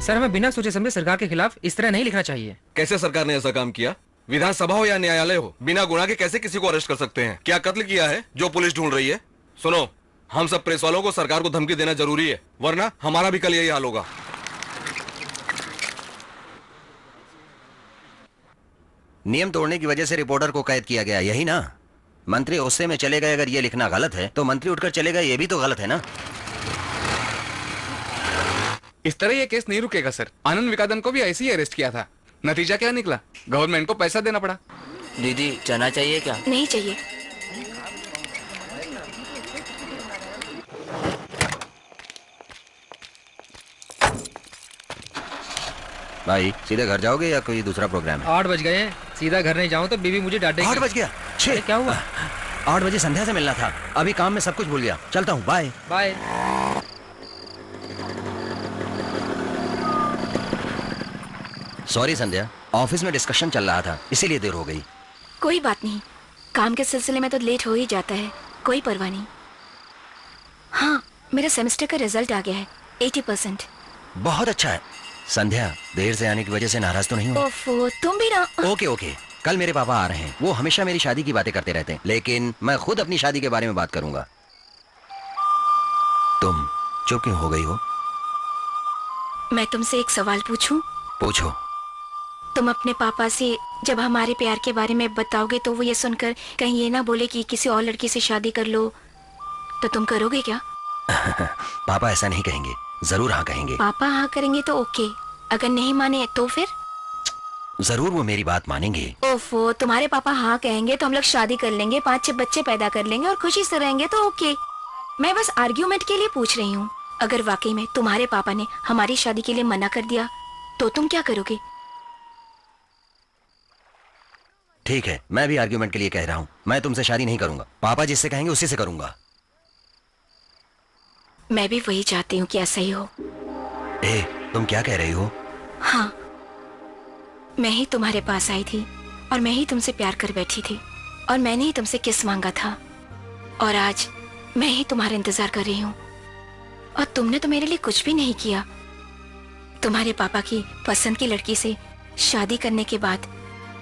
सर, हमें बिना सोचे समझे सरकार के खिलाफ इस तरह नहीं लिखना चाहिए। कैसे सरकार ने ऐसा काम किया? विधानसभा हो या न्यायालय हो, बिना गुनाह के कैसे किसी को अरेस्ट कर सकते हैं? क्या कत्ल किया है जो पुलिस ढूंढ रही है? सुनो, हम सब प्रेस वालों को सरकार को धमकी देना जरूरी है, वरना हमारा भी कल यही हाल होगा। नियम तोड़ने की वजह से रिपोर्टर को कैद किया गया, यही ना? मंत्री गुस्से में चले गए, अगर ये लिखना गलत है तो मंत्री उठकर चले गए, ये भी तो गलत है ना? इस तरह ये केस नहीं रुकेगा सर। आनंद विकादन को भी ऐसे ही अरेस्ट किया था। नतीजा क्या निकला? गवर्नमेंट को पैसा देना पड़ा। दीदी चना चाहिए क्या? नहीं चाहिए। भाई सीधे घर जाओगे या कोई दूसरा प्रोग्राम है? 8 बज गए हैं, सीधा घर नहीं जाऊं तो बीवी मुझे डांटेगी। 8 बज गया? 6 क्या हुआ? 8 बजे संध्या से मिलना था, अभी काम में सब कुछ भूल गया। चलता हूँ, बाय बाय। सॉरी संध्या, ऑफिस में डिस्कशन चल रहा था, इसीलिए देर हो गई। कोई बात नहीं, काम के सिलसिले में तो लेट हो ही जाता है, कोई परवाह नहीं। हाँ, मेरा सेमेस्टर का रिजल्ट आ गया है, 80%। बहुत अच्छा है। संध्या, देर से आने की वजह से नाराज तो नहीं हो? ओफो, तुम भी ना। ओके ओके, कल मेरे पापा आ रहे हैं, वो हमेशा मेरी शादी की बातें करते रहते हैं, लेकिन मैं खुद अपनी शादी के बारे में बात करूंगा। तुम चुप क्यों हो गई हो? मैं तुमसे एक सवाल पूछूं? पूछो। तुम अपने पापा से जब हमारे प्यार के बारे में बताओगे तो वो ये सुनकर कहीं ये ना बोले कि किसी और लड़की से शादी कर लो, तो तुम करोगे क्या? पापा ऐसा नहीं कहेंगे, जरूर हाँ कहेंगे। पापा हाँ करेंगे तो ओके, अगर नहीं माने तो फिर? जरूर वो मेरी बात मानेंगे। ओफो, तुम्हारे पापा हाँ कहेंगे तो हम लोग शादी कर लेंगे, 5-6 बच्चे पैदा कर लेंगे और खुशी से रहेंगे तो ओके। मैं बस आर्ग्यूमेंट के लिए पूछ रही हूँ। अगर वाकई में तुम्हारे पापा ने हमारी शादी के लिए मना कर दिया तो तुम क्या करोगे? ठीक है, मैं भी आर्ग्यूमेंट के लिए कह रहा हूँ, मैं तुमसे शादी नहीं करूंगा। पापा जिससे कहेंगे उसी से करूंगा। मैं भी वही चाहती हूँ कि ऐसा ही हो। ए, तुम क्या कह रही हो? हाँ, मैं ही तुम्हारे पास आई थी और मैं ही तुमसे प्यार कर बैठी थी और मैंने ही तुमसे किस मांगा था और आज मैं ही तुम्हारा इंतजार कर रही हूँ और तुमने तो मेरे लिए कुछ भी नहीं किया। तुम्हारे पापा की पसंद की लड़की से शादी करने के बाद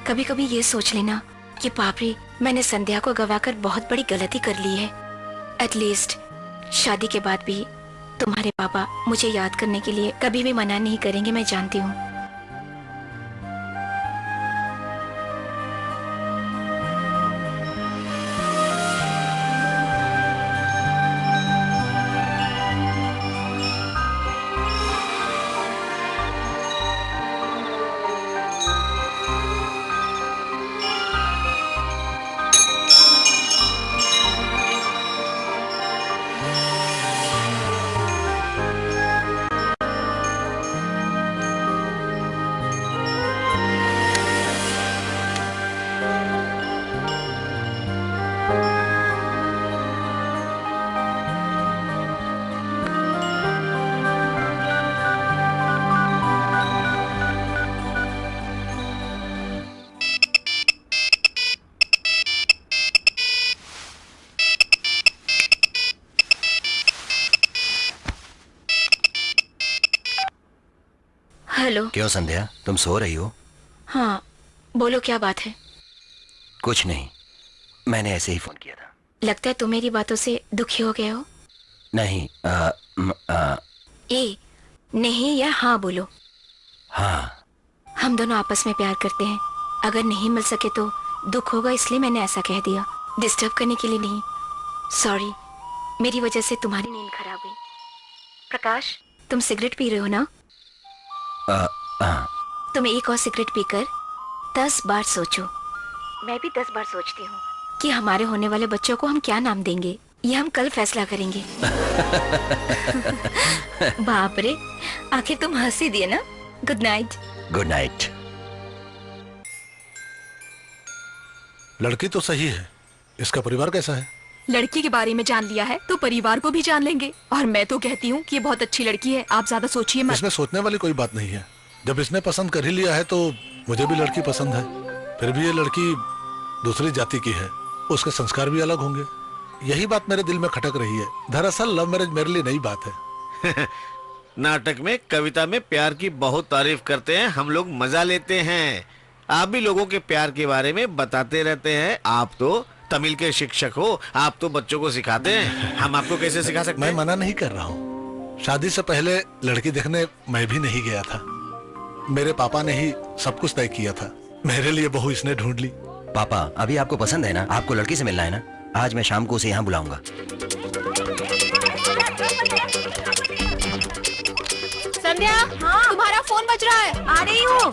कभी कभी ये सोच लेना कि बाप रे, मैंने संध्या को गवाकर बहुत बड़ी गलती कर ली है। एटलीस्ट शादी के बाद भी तुम्हारे पापा मुझे याद करने के लिए कभी भी मना नहीं करेंगे, मैं जानती हूँ। हेलो। क्यों संध्या, तुम सो रही हो? हाँ, बोलो क्या बात है? कुछ नहीं, मैंने ऐसे ही फोन किया था। लगता है तुम मेरी बातों से दुखी हो गए हो। नहीं, ए, नहीं या हाँ बोलो। हाँ। हम दोनों आपस में प्यार करते हैं, अगर नहीं मिल सके तो दुख होगा, इसलिए मैंने ऐसा कह दिया, डिस्टर्ब करने के लिए नहीं। सॉरी, मेरी वजह से तुम्हारी नींद खराब हुई। प्रकाश, तुम सिगरेट पी रहे हो ना? तुम एक और सिगरेट पीकर 10 बार सोचो। मैं भी 10 बार सोचती हूँ कि हमारे होने वाले बच्चों को हम क्या नाम देंगे। ये हम कल फैसला करेंगे। बाप रे, आखिर तुम हंस ही दिए ना। Good night. Good night. लड़की तो सही है, इसका परिवार कैसा है? लड़की के बारे में जान लिया है तो परिवार को भी जान लेंगे। और मैं तो कहती हूँ कि ये बहुत अच्छी लड़की है, आप ज्यादा सोचिए मत। इसमें सोचने वाली कोई बात नहीं है। जब इसने पसंद कर ही लिया है तो मुझे भी लड़की पसंद है। फिर भी ये लड़की दूसरी जाति की है, उसके संस्कार भी अलग होंगे। यही बात मेरे दिल में खटक रही है। दरअसल लव मैरिज मेरे लिए नई बात है। नाटक में, कविता में प्यार की बहुत तारीफ करते हैं, हम लोग मजा लेते हैं। आप भी लोगों के प्यार के बारे में बताते रहते हैं। आप तो तमिल के शिक्षक हो, आप तो बच्चों को सिखाते हैं, हम आपको कैसे सिखा सकते हैं? मैं मना नहीं कर रहा हूँ। शादी से पहले लड़की देखने मैं भी नहीं गया था। मेरे पापा ने ही सब कुछ तय किया था। मेरे लिए बहू इसने ढूंढ ली। पापा, अभी आपको पसंद है ना? आपको लड़की से मिलना है ना? आज मैं शाम को उसे यहाँ बुलाऊंगा। संध्या, हाँ? तुम्हारा फोन बज रहा है, आ रही हूँ।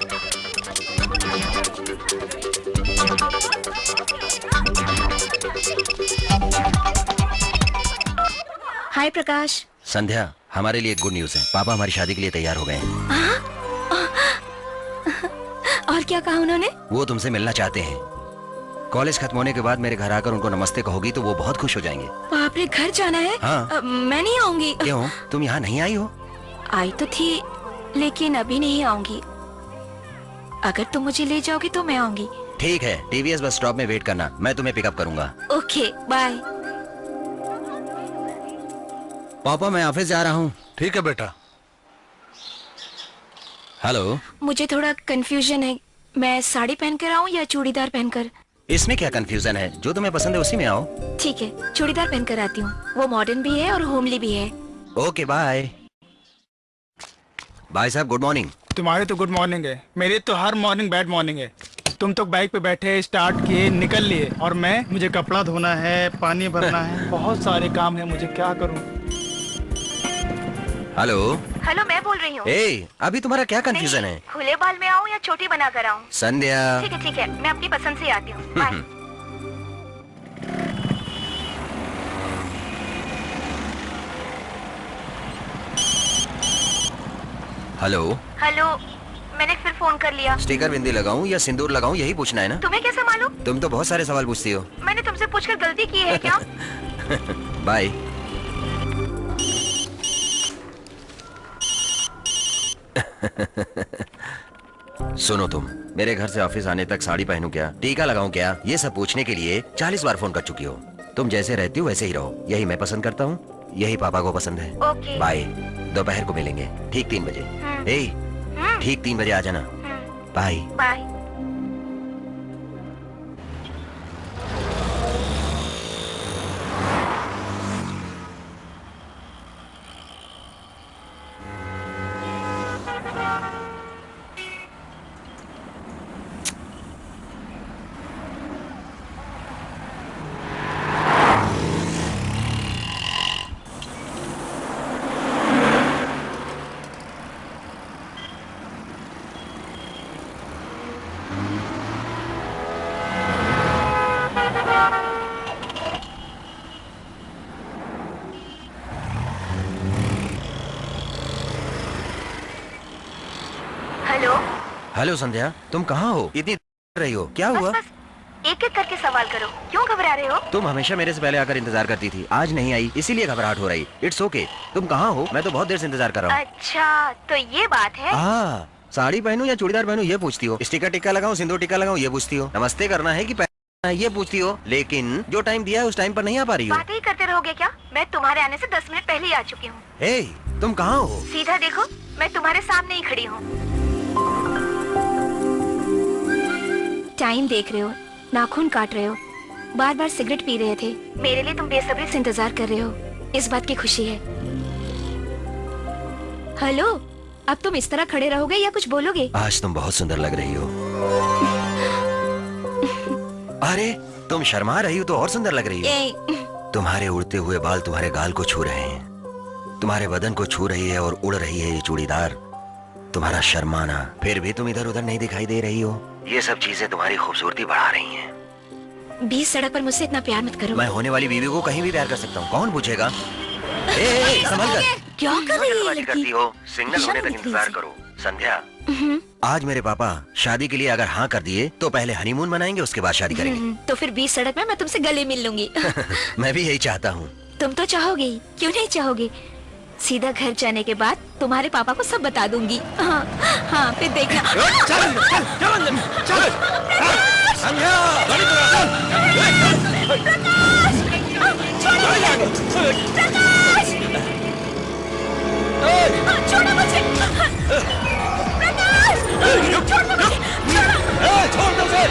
हाय प्रकाश। संध्या, हमारे लिए गुड न्यूज है। पापा हमारी शादी के लिए तैयार हो गए हैं। और क्या कहा उन्होंने? वो तुमसे मिलना चाहते हैं। कॉलेज खत्म होने के बाद मेरे घर आकर उनको नमस्ते कहोगी तो वो बहुत खुश हो जाएंगे। बाप रे, घर जाना है? हाँ। मैं नहीं आऊंगी। क्यों? तुम यहाँ नहीं आई हो? आई तो थी, लेकिन अभी नहीं आऊंगी। अगर तुम मुझे ले जाओगे तो मैं आऊंगी। ठीक है, टीवीएस बस स्टॉप में वेट करना, मैं तुम्हें पिकअप करूंगा। Okay, bye. पापा, मैं ऑफिस जा रहा हूँ। ठीक है बेटा। हेलो। मुझे थोड़ा कंफ्यूजन है, मैं साड़ी पहनकर आऊँ या चूड़ीदार पहनकर? इसमें क्या कंफ्यूजन है? जो तुम्हें पसंद है उसी में आओ। ठीक है, चूड़ीदार पहनकर आती हूँ। वो मॉडर्न भी है और होमली भी है। Okay, bye. भाई साहब, गुड मॉर्निंग। तुम्हारी तो गुड मॉर्निंग है, मेरी तो हर मॉर्निंग बैड मॉर्निंग है। तुम तो बाइक पे बैठे, स्टार्ट किए, निकल लिए, और मुझे कपड़ा धोना है, पानी भरना है, बहुत सारे काम है, मुझे क्या करूं? हेलो। हेलो, मैं बोल रही हूँ। अभी तुम्हारा क्या कंफ्यूजन है? खुले बाल में आऊँ या छोटी बना कर आऊँ? संध्या। ठीक है, मैं अपनी पसंद से आती हूँ। बाय। हेलो। हेलो, मैंने फिर फोन कर लिया। स्टिकर बिंदी लगाऊं या सिंदूर लगाऊं, यही पूछना है ना? तुम्हें कैसे मालूम? तुम तो बहुत सारे सवाल पूछती हो। मैंने तुमसे पूछकर गलती की है क्या? बाय। सुनो, तुम मेरे घर से ऑफिस आने तक साड़ी पहनूं क्या, टीका लगाऊं क्या, ये सब पूछने के लिए 40 बार फोन कर चुकी हो। तुम जैसे रहती हो वैसे ही रहो, यही मैं पसंद करता हूँ, यही पापा को पसंद है। ओके। बाय। दोपहर को मिलेंगे ठीक 3 बजे। ठीक 3 बजे आ जाना। बाय। बाय। हेलो संध्या, तुम कहाँ हो? इतनी रही हो, क्या हुआ? बस एक एक करके सवाल करो, क्यों घबरा रहे हो? तुम हमेशा मेरे से पहले आकर इंतजार करती थी, आज नहीं आई इसीलिए घबराहट हो रही। It's okay. तुम कहाँ हो? मैं तो बहुत देर से इंतजार कर रहा हूँ। अच्छा, तो ये बात है। हाँ, साड़ी पहनूं या चूड़ीदार पहनूं ये पूछती हो, स्टिकर टिक्का लगाऊं, सिंदूर टिक्का लगाऊं ये पूछती हो, नमस्ते करना है कि पहनना है ये पूछती हो, लेकिन जो टाइम दिया है उस टाइम पर नहीं आ पा रही हो। बात ही करते रहोगे क्या? मैं तुम्हारे आने से 10 मिनट पहले ही आ चुकी हूँ। तुम कहाँ हो? सीधा देखो, मैं तुम्हारे सामने ही खड़ी हूँ। टाइम देख रहे हो, नाखून काट रहे हो, बार बार सिगरेट पी रहे थे, मेरे लिए तुम बेसब्री से इंतजार कर रहे हो, इस बात की खुशी है। हेलो, अब तुम इस तरह खड़े रहोगे या कुछ बोलोगे? आज तुम बहुत सुंदर लग रही हो। अरे, तुम शर्मा रही हो तो और सुंदर लग रही हो। तुम्हारे उड़ते हुए बाल तुम्हारे गाल को छू रहे हैं, तुम्हारे बदन को छू रही है और उड़ रही है ये चूड़ीदार। तुम्हारा शर्माना, फिर भी तुम इधर उधर नहीं दिखाई दे रही हो। ये सब चीजें तुम्हारी खूबसूरती बढ़ा रही हैं। बीच सड़क पर मुझसे इतना प्यार मत करो। मैं होने वाली बीवी को कहीं भी प्यार कर सकता हूँ, कौन पूछेगा? संभल कर। क्या कर रही है लड़की? करती हो? सिग्नल होने तक इंतजार करो। संध्या, आज मेरे पापा शादी के लिए अगर हाँ कर दिए तो पहले हनीमून मनाएंगे, उसके बाद शादी करेंगे। तो फिर बीच सड़क में मैं तुमसे गले मिल लूंगी। मैं भी यही चाहता हूँ। तुम तो चाहोगे, क्यों नहीं चाहोगे? सीधा घर जाने के बाद तुम्हारे पापा को सब बता दूंगी। हाँ, हाँ फिर देखना। छोड़ो मुझे। छोड़ दो उसे।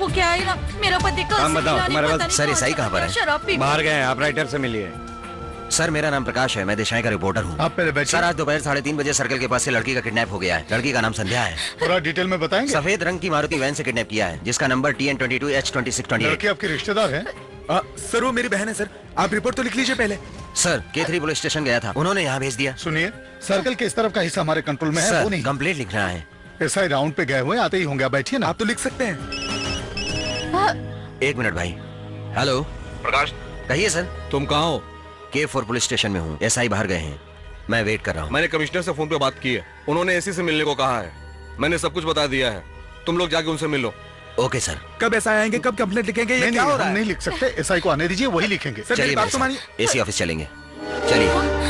वो क्या है ना, मेरा पति का बताओ तुम्हारे पास। सर ईसाई कहाँ पर है? शराब पी बाहर गए हैं, आप राइटर से मिलिए। सर मेरा नाम प्रकाश है, मैं देशाई का रिपोर्टर हूँ। आप पहले बैठिए। सर आज दोपहर 3:30 बजे सर्कल के पास से लड़की का किडनैप हो गया है। लड़की का नाम संध्या है। पूरा डिटेल में बताएंगे? सफेद रंग की मारुति वैन से किडनैप किया है, जिसका नंबर TN22H2628। लड़की आपकी रिश्तेदार है? सर वो मेरी बहन है सर, आप रिपोर्ट तो लिख लीजिए पहले। सर K3 पुलिस स्टेशन गया था, उन्होंने यहाँ भेज दिया। सुनिए, सर्कल के इस तरफ का हिस्सा हमारे कंट्रोल में है, वो नहीं। कंप्लेंट लिखना है। एसआई राउंड पे गए हुए, आते ही होंगे। बैठिए ना। आप तो लिख सकते हैं। एक मिनट भाई। हेलो प्रकाश, कहिए सर। तुम कहाँ हो? K4 पुलिस स्टेशन में हूँ, एसआई बाहर गए हैं, मैं वेट कर रहा हूँ। मैंने कमिश्नर से फोन पे बात की है, उन्होंने एसी से मिलने को कहा है। मैंने सब कुछ बता दिया है, तुम लोग जाके उनसे मिल लो। Okay sir. कब एसआई आएंगे, कब कंप्लेंट लिखेंगे? ये क्या हो रहा है? नहीं लिख सकते, एसआई को आने दीजिए, वही लिखेंगे। चलिए बात तो मानिए। एसी ऑफिस चलेंगे, चलिए।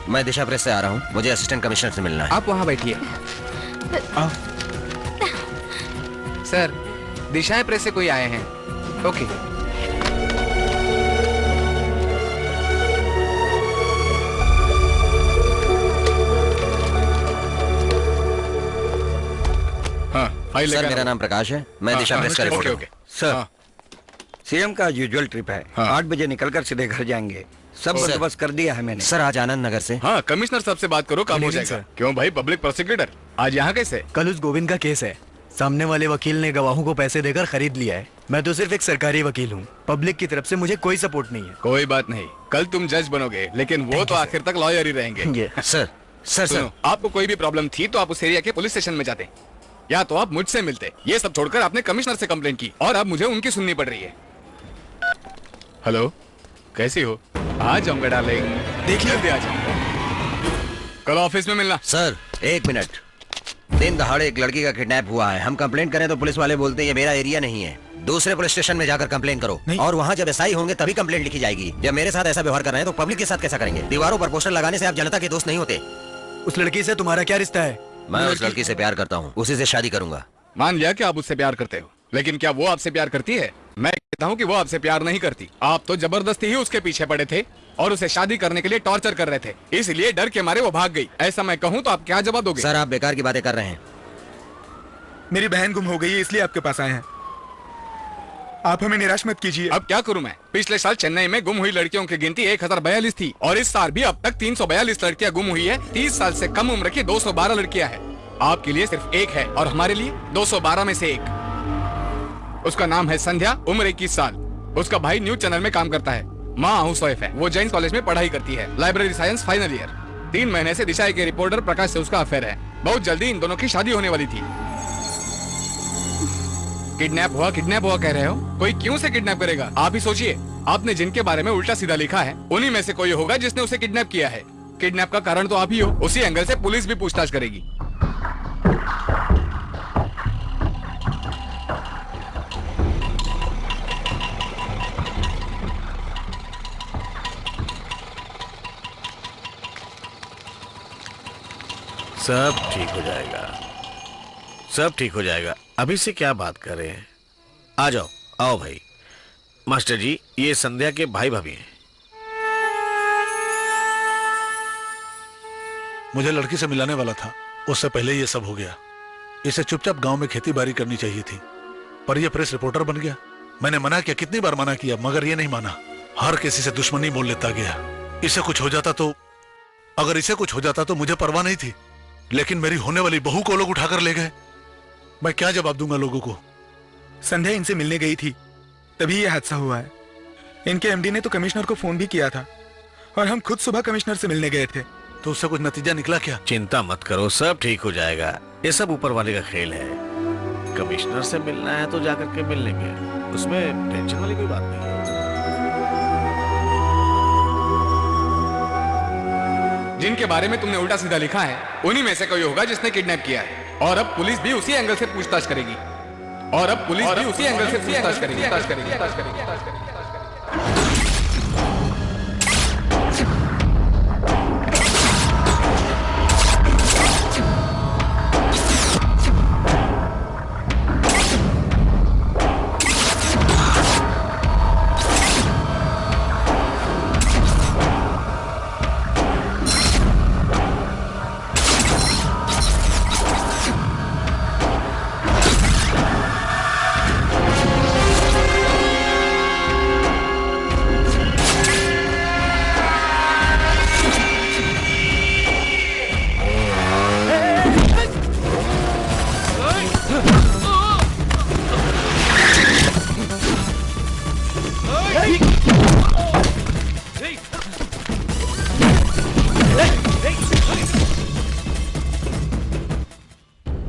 मैं दिशा प्रेस से आ रहा हूँ, मुझे असिस्टेंट कमिश्नर से मिलना है। आप वहाँ बैठिए। सर, दिशा प्रेस से कोई आए हैं। ओके। सर मेरा नाम प्रकाश है, मैं दिशा प्रेस का रिपोर्टर हूँ। सर सीएम का यूजुअल ट्रिप है, 8 बजे निकलकर सीधे घर जाएंगे। सब बंदोबस्त कर दिया है मैंने। सर आज आनंद नगर से। हाँ, कमिश्नर साहब से बात करो, काम हो जाएगा। क्यों भाई, पब्लिक प्रोसिक्यूटर आज यहाँ कैसे? कल उस गोविंद का केस है, सामने वाले वकील ने गवाहों को पैसे देकर खरीद लिया है। मैं तो सिर्फ एक सरकारी वकील हूँ, पब्लिक की तरफ से मुझे कोई सपोर्ट नहीं है। कोई बात नहीं, कल तुम जज बनोगे, लेकिन वो तो आखिर तक लॉयर ही रहेंगे। सर सुनो, आपको कोई भी प्रॉब्लम थी तो आप उस एरिया के पुलिस स्टेशन में जाते, या तो आप मुझसे मिलते। ये सब छोड़कर आपने कमिश्नर से कंप्लेंट की और अब मुझे उनकी सुननी पड़ रही है। हेलो, कैसी हो? आ जाऊंगा डार्लिंग, देखिए आ जाऊंगा। कल ऑफिस में मिलना। सर एक मिनट, दिन दहाड़े एक लड़की का किडनैप हुआ है, हम कंप्लेंट करें तो पुलिस वाले बोलते हैं ये मेरा एरिया नहीं है, दूसरे पुलिस स्टेशन में जाकर कंप्लेंट करो। और वहाँ जब एसआई होंगे तभी कंप्लेंट लिखी जाएगी। जब मेरे साथ ऐसा व्यवहार कर रहे हैं तो पब्लिक के साथ कैसा करेंगे? दीवारों पर पोस्टर लगाने से आप जनता के दोस्त नहीं होते। उस लड़की से तुम्हारा क्या रिश्ता है? मैं उस लड़की से प्यार करता हूँ, उसी से शादी करूंगा। मान लिया कि आप उससे प्यार करते हो, लेकिन क्या वो आपसे प्यार करती है? मैं कहता हूँ कि वो आपसे प्यार नहीं करती। आप तो जबरदस्ती ही उसके पीछे पड़े थे और उसे शादी करने के लिए टॉर्चर कर रहे थे, इसलिए डर के मारे वो भाग गई। ऐसा मैं कहूँ तो आप क्या जवाब दोगे? सर आप बेकार की बातें कर रहे हैं। मेरी बहन गुम हो गई है, इसलिए आपके पास आए हैं। आप हमें निराश मत कीजिए। अब क्या करूं मैं? पिछले साल चेन्नई में गुम हुई लड़कियों की गिनती 1042 थी और इस साल भी अब तक 342 लड़कियां गुम हुई है। 30 साल से कम उम्र की 212 लड़कियां हैं। आपके लिए सिर्फ एक है और हमारे लिए 212 में से एक। उसका नाम है संध्या, उम्र 21 साल। उसका भाई न्यूज चैनल में काम करता है, माँ हाउस वाइफ है। वो जैन कॉलेज में पढ़ाई करती है, लाइब्रेरी साइंस फाइनल ईयर। 3 महीने से दिशा के रिपोर्टर प्रकाश से उसका अफेयर है। बहुत जल्दी इन दोनों की शादी होने वाली थी। किडनैप हुआ कह रहे हो? कोई क्यों से किडनैप करेगा? आप ही सोचिए, आपने जिनके बारे में उल्टा सीधा लिखा है उन्हीं में से कोई होगा जिसने उसे किडनैप किया है। किडनैप का कारण तो आप ही हो। उसी एंगल से पुलिस भी पूछताछ करेगी। सब ठीक हो जाएगा, सब ठीक हो जाएगा। अभी से क्या बात कर रहे हैं? आ जाओ, आओ भाई। मास्टर जी, ये संध्या के भाई भाभी हैं। मुझे लड़की से मिलाने वाला था, उससे पहले ये सब हो गया। इसे चुपचाप गांव में खेती बाड़ी करनी चाहिए थी, पर यह प्रेस रिपोर्टर बन गया। मैंने मना किया, कितनी बार मना किया, मगर ये नहीं माना। हर किसी से दुश्मनी बोल लेता गया। इसे कुछ हो जाता तो, अगर इसे कुछ हो जाता तो मुझे परवाह नहीं थी, लेकिन मेरी होने वाली बहू को लोग उठाकर ले गए। मैं क्या जवाब दूंगा लोगों को? संध्या इनसे मिलने गई थी, तभी यह हादसा हुआ है। इनके एमडी ने तो कमिश्नर को फोन भी किया था, और हम खुद सुबह कमिश्नर से मिलने गए थे। तो उससे कुछ नतीजा निकला क्या? चिंता मत करो, सब ठीक हो जाएगा। ये सब ऊपर वाले का खेल है। कमिश्नर से मिलना है तो जाकर के मिल लेंगे, उसमें टेंशन वाली कोई बात नहीं है। जिनके बारे में तुमने उल्टा सीधा लिखा है उन्हीं में से कोई होगा जिसने किडनैप किया है। और अब पुलिस भी उसी एंगल से पूछताछ करेगी।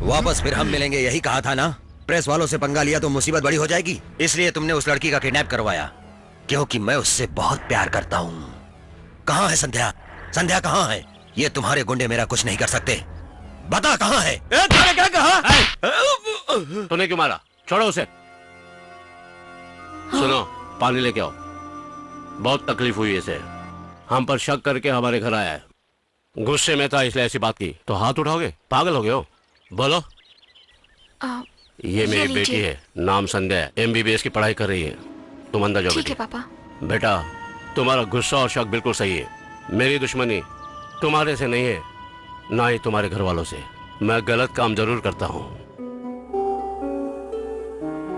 वापस फिर हम मिलेंगे, यही कहा था ना? प्रेस वालों से पंगा लिया तो मुसीबत बड़ी हो जाएगी, इसलिए तुमने उस लड़की का किडनैप करवाया, क्योंकि मैं उससे बहुत प्यार करता हूँ। कहाँ है संध्या? संध्या कहाँ है? ये तुम्हारे गुंडे मेरा कुछ नहीं कर सकते। बता कहाँ है? क्या कहा? तूने क्यों मारा? छोड़ो उसे। सुनो, पानी लेके आओ। बहुत तकलीफ हुई इसे, हम पर शक करके हमारे घर आया है। गुस्से में था इसलिए ऐसी बात की। तो हाथ उठाओगे? पागल हो गए हो? बोलो। ये मेरी बेटी है, नाम संध्या है, MBBS की पढ़ाई कर रही है। तुम अंदर जाओ। ठीक है पापा। बेटा, तुम्हारा गुस्सा और शक बिल्कुल सही है। मेरी दुश्मनी तुम्हारे से नहीं है, ना ही तुम्हारे घर वालों से। मैं गलत काम जरूर करता हूँ।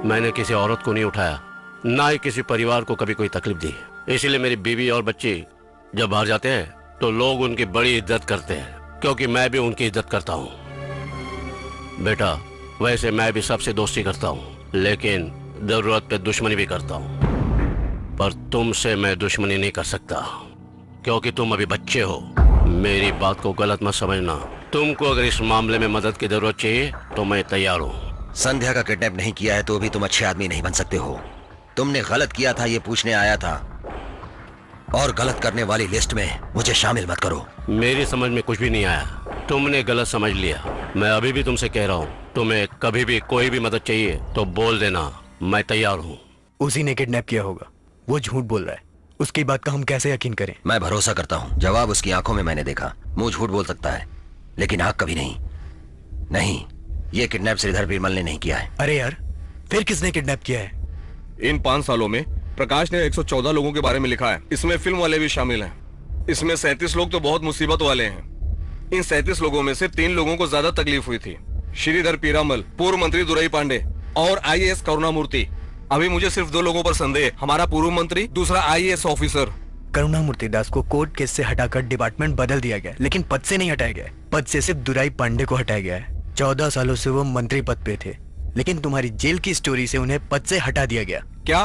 मैंने किसी औरत को नहीं उठाया, ना ही किसी परिवार को कभी कोई तकलीफ दी। इसीलिए मेरी बीवी और बच्ची जब बाहर जाते हैं तो लोग उनकी बड़ी इज्जत करते हैं, क्योंकि मैं भी उनकी इज्जत करता हूँ। बेटा, वैसे मैं भी सबसे दोस्ती करता हूँ, लेकिन जरूरत पे दुश्मनी भी करता हूँ। पर तुमसे मैं दुश्मनी नहीं कर सकता, क्योंकि तुम अभी बच्चे हो। मेरी बात को गलत मत समझना। तुमको अगर इस मामले में मदद की जरूरत चाहिए तो मैं तैयार हूँ। संध्या का किडनैप नहीं किया है तो भी तुम अच्छे आदमी नहीं बन सकते हो। तुमने गलत किया था ये पूछने आया था, और गलत करने वाली लिस्ट में मुझे शामिल मत करो। मेरी समझ में कुछ भी नहीं आया, तुमने गलत समझ लिया। मैं अभी भी तुमसे कह रहा हूँ, तुम्हें कभी भी कोई भी मदद चाहिए तो बोल देना, मैं तैयार हूँ। उसी ने किडनैप किया होगा, वो झूठ बोल रहा है। उसकी बात का हम कैसे यकीन करें? मैं भरोसा करता हूँ, जवाब उसकी आंखों में मैंने देखा। मुंह झूठ बोल सकता है लेकिन आंख कभी नहीं। नहीं, ये किडनैप श्रीधर बीरमल ने नहीं किया है। अरे यार, फिर किसने किडनैप किया है? इन 5 सालों में प्रकाश ने 114 लोगों के बारे में लिखा है, इसमें फिल्म वाले भी शामिल हैं। इसमें 37 लोग तो बहुत मुसीबत वाले हैं। इन 37 लोगों में से 3 लोगों को ज्यादा तकलीफ हुई थी, श्रीधर पीरामल, पूर्व मंत्री दुराई पांडे और IAS करुणामूर्ति। अभी मुझे सिर्फ 2 लोगों पर संदेह, हमारा पूर्व मंत्री, दूसरा IAS ऑफिसर। करुणामूर्ति दास को कोर्ट केस से हटाकर डिपार्टमेंट बदल दिया गया, लेकिन पद से नहीं हटाया गया। पद से सिर्फ दुराई पांडे को हटाया गया है। 14 सालों से वो मंत्री पद पे थे। लेकिन तुम्हारी जेल की स्टोरी से उन्हें पद से हटा दिया गया। क्या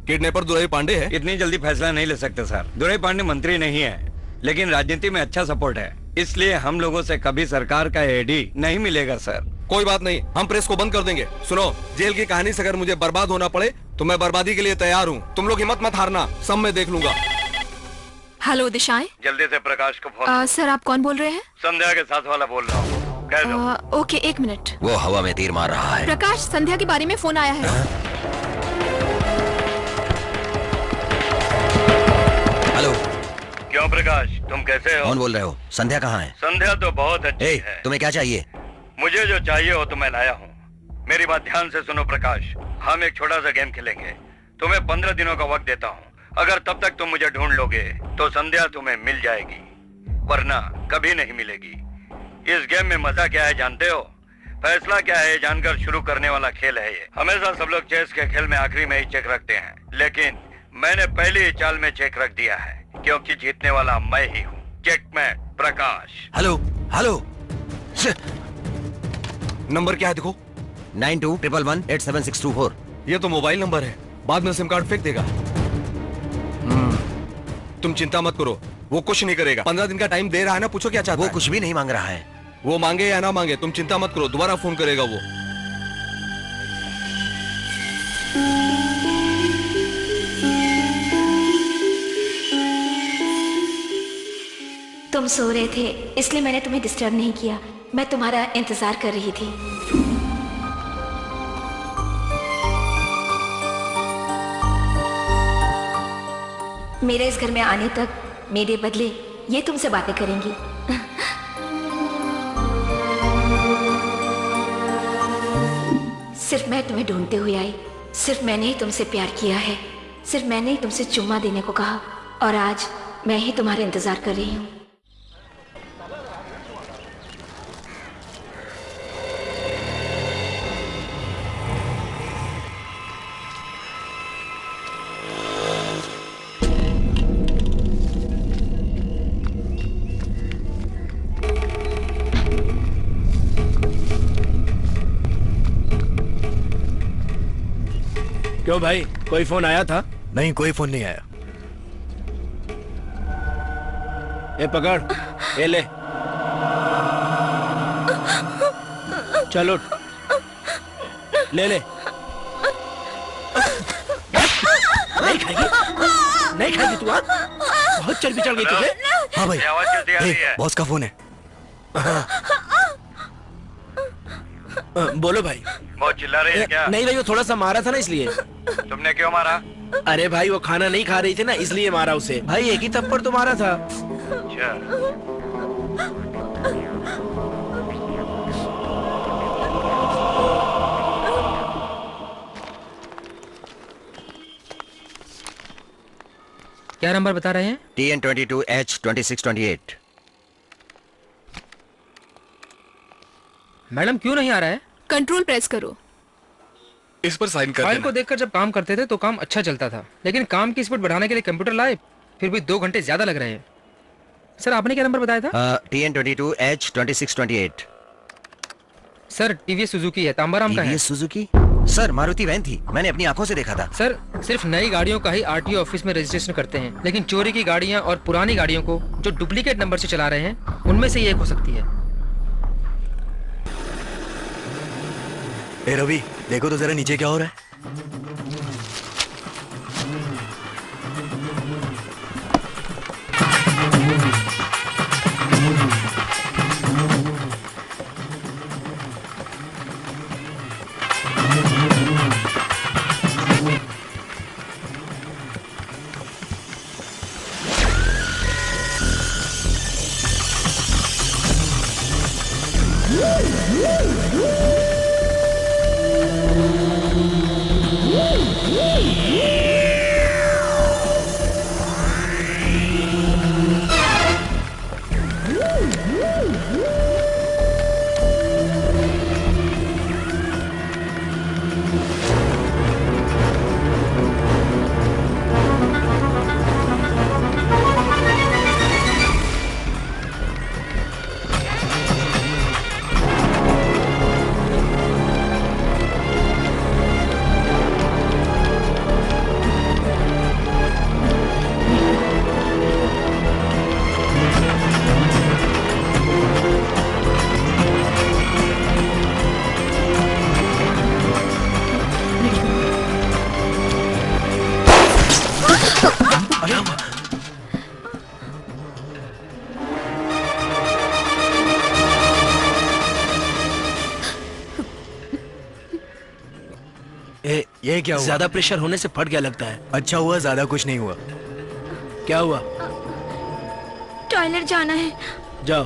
किडनैपर दुराई पांडे है? इतनी जल्दी फैसला नहीं ले सकते सर। दुराई पांडे मंत्री नहीं है, लेकिन राजनीति में अच्छा सपोर्ट है, इसलिए हम लोगों से कभी सरकार का एडी नहीं मिलेगा सर। कोई बात नहीं, हम प्रेस को बंद कर देंगे। सुनो, जेल की कहानी से अगर मुझे बर्बाद होना पड़े तो मैं बर्बादी के लिए तैयार हूँ। तुम लोग हिम्मत मत हारना, सब मैं देख लूंगा। हेलो दिशाएं। जल्दी से प्रकाश को फोन। सर आप कौन बोल रहे हैं? संध्या के साथ वाला बोल रहा हूँ, कह दो। ओके, एक मिनट। वो हवा में तीर मार रहा है। प्रकाश, संध्या के बारे में फोन आया है। हेलो। क्यों प्रकाश, तुम कैसे हो? कौन बोल रहे हो? संध्या कहाँ है? संध्या तो बहुत अच्छी है। तुम्हें क्या चाहिए? मुझे जो चाहिए हो तो मैं लाया हूँ। मेरी बात ध्यान से सुनो प्रकाश, हम एक छोटा सा गेम खेलेंगे। तुम्हें 15 दिनों का वक्त देता हूँ। अगर तब तक तुम मुझे ढूंढ लोगे तो संध्या तुम्हें मिल जाएगी, वरना कभी नहीं मिलेगी। इस गेम में मजा क्या है जानते हो? फैसला क्या है जानकर शुरू करने वाला खेल है ये। हमेशा सब लोग चेस के खेल में आखिरी में ही चेक रखते हैं, लेकिन मैंने पहले ही चाल में चेक रख दिया है, क्योंकि जीतने वाला मैं ही हूँ। Checkmate Prakash. Hello hello. Number क्या है देखो? 9211187624। ये तो मोबाइल नंबर है, बाद में सिम कार्ड फेंक देगा। तुम चिंता मत करो, वो कुछ नहीं करेगा। 15 दिन का टाइम दे रहा है ना, पूछो क्या चाहता है। वो कुछ भी नहीं मांग रहा है। वो मांगे या ना मांगे तुम चिंता मत करो, दोबारा फोन करेगा वो। तुम सो रहे थे, इसलिए मैंने तुम्हें डिस्टर्ब नहीं किया। मैं तुम्हारा इंतजार कर रही थी। मेरे इस घर में आने तक मेरे बदले ये तुमसे बातें करेंगी। सिर्फ मैं तुम्हें ढूंढते हुए आई, सिर्फ मैंने ही तुमसे प्यार किया है, सिर्फ मैंने ही तुमसे चुम्मा देने को कहा, और आज मैं ही तुम्हारा इंतजार कर रही हूँ। क्यों भाई, कोई फोन आया था? नहीं, कोई फोन नहीं आया। ये पकड़, ये ले। चलो ले ले। नहीं खाएगी, नहीं खाएगी तू? बहुत चल बिचल गई तुझे। हाँ भाई, बॉस का फोन है। बोलो भाई। बहुत चिल्ला रही है क्या? नहीं भाई, वो थोड़ा सा मारा था ना, इसलिए। तुमने क्यों मारा? अरे भाई, वो खाना नहीं खा रही थी ना, इसलिए मारा उसे। भाई एक ही थप्पड़ तो मारा था। अच्छा। क्या नंबर बता रहे हैं? TN22H2628। मैडम क्यों नहीं आ रहा है? कंट्रोल प्रेस करो। इस पर साइन कर फाइल देना। को देखकर जब काम करते थे तो काम अच्छा चलता था, लेकिन काम की स्पीड बढ़ाने के लिए कंप्यूटर लाए, फिर भी 2 घंटे ज्यादा लग रहे हैं। सर आपने क्या नंबर बताया था? TN22H2628। सर टीवीएस सुजुकी है, तांबाराम का है। TVS Suzuki? Sir Maruti van थी, मैंने अपनी आंखों से देखा था। सर सिर्फ नई गाड़ियों का ही आरटीओ ऑफिस में रजिस्ट्रेशन करते हैं, लेकिन चोरी की गाड़ियां और पुरानी गाड़ियों को जो डुप्लीकेट नंबर से चला रहे हैं, उनमें से ये एक हो सकती है। ए रवि, देखो तो जरा नीचे क्या हो रहा है। ये क्या हुआ? ज्यादा प्रेशर होने से फट गया लगता है। अच्छा हुआ, ज्यादा कुछ नहीं हुआ। क्या हुआ? टॉयलेट जाना है। जाओ।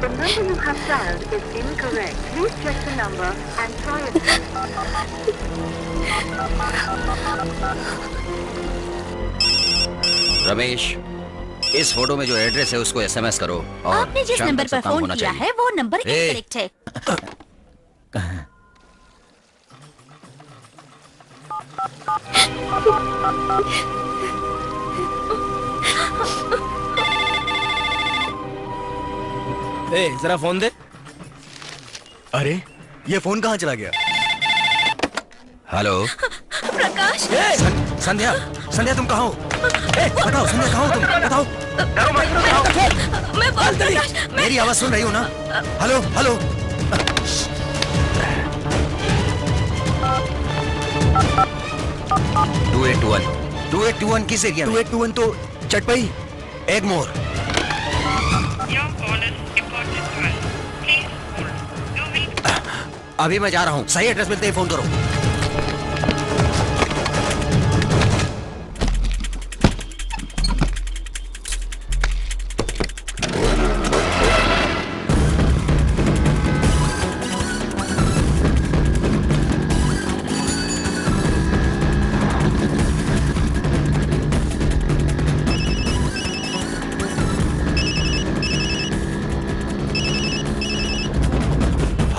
The number you have dialed is incorrect. Please check the number and try again. Ramesh, इस फोटो में जो एड्रेस है उसको एसएमएस करो और आपने जिस शाम नंबर तक पर सब काम फोन होना किया चाहिए। है वो नंबर ए! इनकरेक्ट है। ए, जरा फोन दे। अरे ये फोन कहाँ चला गया? हेलो प्रकाश। संध्या, संध्या तुम कहाँ हो? बताओ संध्या कहाँ हो तुम? बताओ। मैं बहुत प्रकाश, मेरी आवाज सुन रही हो ना? Hello hello. 2821 किस एरिया में? 2821 तो चटपई। एक मोर। अभी मैं जा रहा हूँ, सही एड्रेस मिलते ही फोन करो।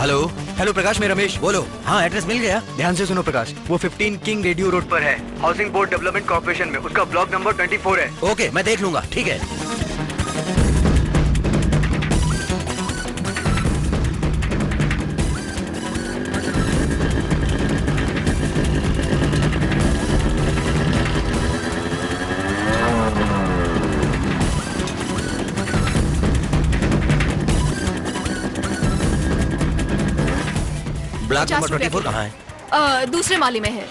हेलो हेलो प्रकाश, मैं रमेश। बोलो। हाँ एड्रेस मिल गया। ध्यान से सुनो प्रकाश, वो 15 किंग रेडियो रोड पर है, हाउसिंग बोर्ड डेवलपमेंट कॉर्पोरेशन में। उसका ब्लॉक नंबर 24 है। ओके मैं देख लूंगा, ठीक है। ब्लॉक नंबर 24 कहाँ है? दूसरे माले में है।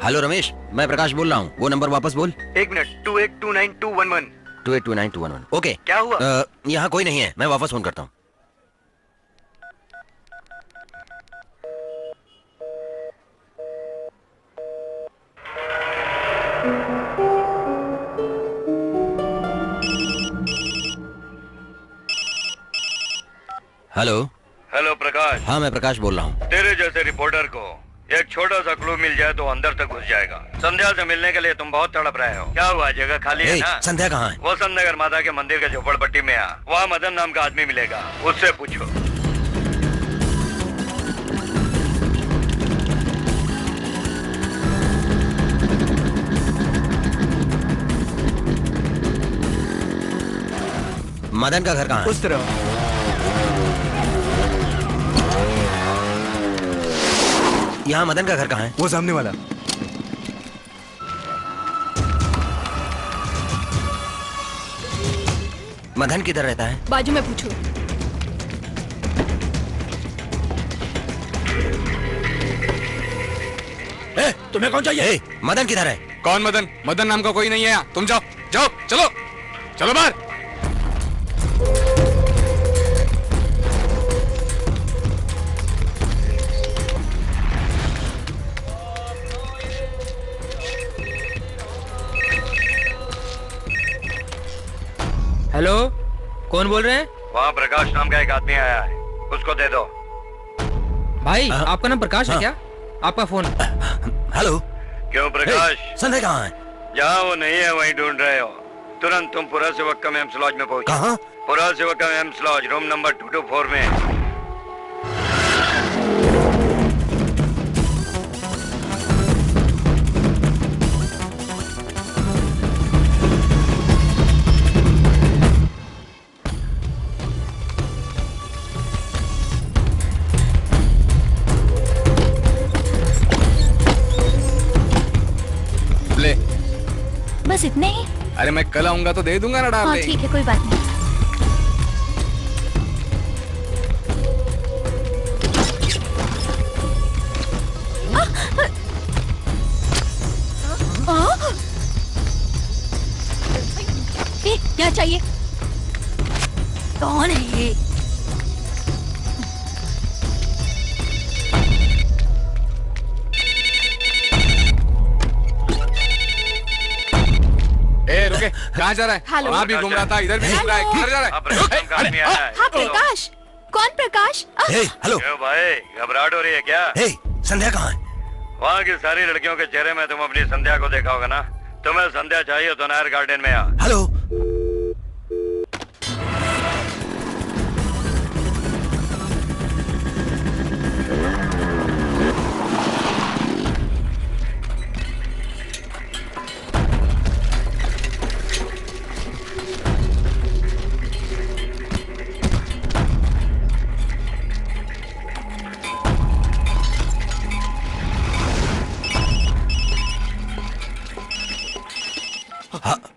हेलो रमेश, मैं प्रकाश बोल रहा हूँ। वो नंबर वापस बोल। 1 मिनट। 28292111। 282921। ओके क्या हुआ? यहाँ कोई नहीं है, मैं वापस फोन करता हूँ। हेलो हेलो प्रकाश। हाँ मैं प्रकाश बोल रहा हूँ। तेरे जैसे रिपोर्टर को एक छोटा सा क्लू मिल जाए तो अंदर तक घुस जाएगा। संध्या से मिलने के लिए तुम बहुत तड़प रहे हो। क्या हुआ, जगह खाली है ना? संध्या कहाँ है? वसंत नगर माता के मंदिर के झोपड़पट्टी में आ, वहाँ मदन नाम का आदमी मिलेगा, उससे पूछो। मदन का घर कहाँ है? उस तरफ। यहाँ मदन का घर कहाँ है? वो सामने वाला। मदन किधर रहता है? बाजू में पूछो। तुम्हें कौन चाहिए? मदन किधर है? कौन मदन? मदन नाम का कोई नहीं है यहाँ। तुम जाओ जाओ, चलो चलो बाहर। हेलो, कौन बोल रहे हैं? वहाँ प्रकाश नाम का एक आदमी आया है, उसको दे दो। भाई आपका नाम प्रकाश है क्या? आपका फोन। हेलो। क्यों प्रकाश? संध्या कहाँ है? जहाँ वो नहीं है वहीं ढूंढ रहे हो। तुरंत तुम पुरा सेवक का एम्स लॉज में पहुंचो। कहाँ? पुरा सेवक का एम्स लॉज, रूम नंबर 224 में। बस इतने ही? अरे मैं कल आऊंगा तो दे दूंगा ना हाँ डार्लिंग। ठीक है, कोई बात नहीं। क्या चाहिए? कौन है ये? ए रुके, कहाँ जा रहा है? हेलो। वहाँ भी घूम रहा था, इधर भी घूम रहा है, किधर जा रहा है? हाँ प्रकाश, कौन प्रकाश? हेलो भाई, घबराहट हो रही है क्या? संध्या कहाँ है? वहाँ की सारी लड़कियों के चेहरे में तुम अपनी संध्या को देखा होगा ना। तुम्हें संध्या चाहिए तो नायर गार्डन में आ। हेलो।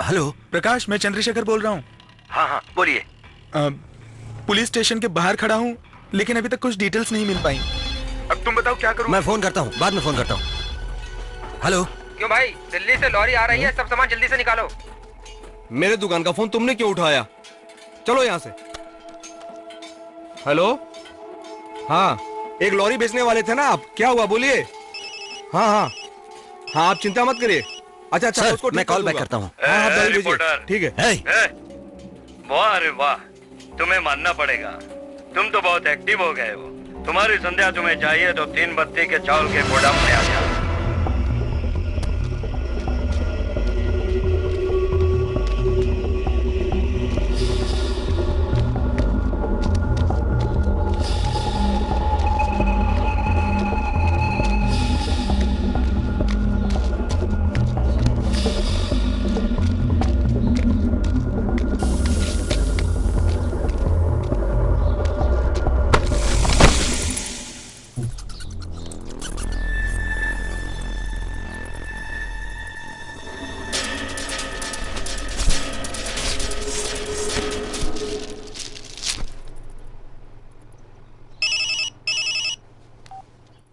हेलो प्रकाश, मैं चंद्रशेखर बोल रहा हूँ। हाँ हाँ बोलिए। पुलिस स्टेशन के बाहर खड़ा हूँ, लेकिन अभी तक कुछ डिटेल्स नहीं मिल पाई। अब तुम बताओ क्या करूँ? मैं फोन करता हूँ, बाद में फोन करता हूँ। हेलो। क्यों भाई, दिल्ली से लॉरी आ रही है, सब सामान जल्दी से निकालो। मेरे दुकान का फोन तुमने क्यों उठाया? चलो यहाँ से। हेलो। हाँ, एक लॉरी बेचने वाले थे ना आप, क्या हुआ बोलिए। हाँ हाँ हाँ, आप चिंता मत करिए। अच्छा अच्छा, सर, उसको मैं कॉल बैक करता हूँ। हाँ, आप जल्दी रिपोर्टर। भेजिए। ठीक है। वाह अरे वाह, तुम्हें मानना पड़ेगा, तुम तो बहुत एक्टिव हो गए हो। तुम्हारी संध्या तुम्हें चाहिए तो 3 बत्ती के चावल के गोदाम में आ जाओ।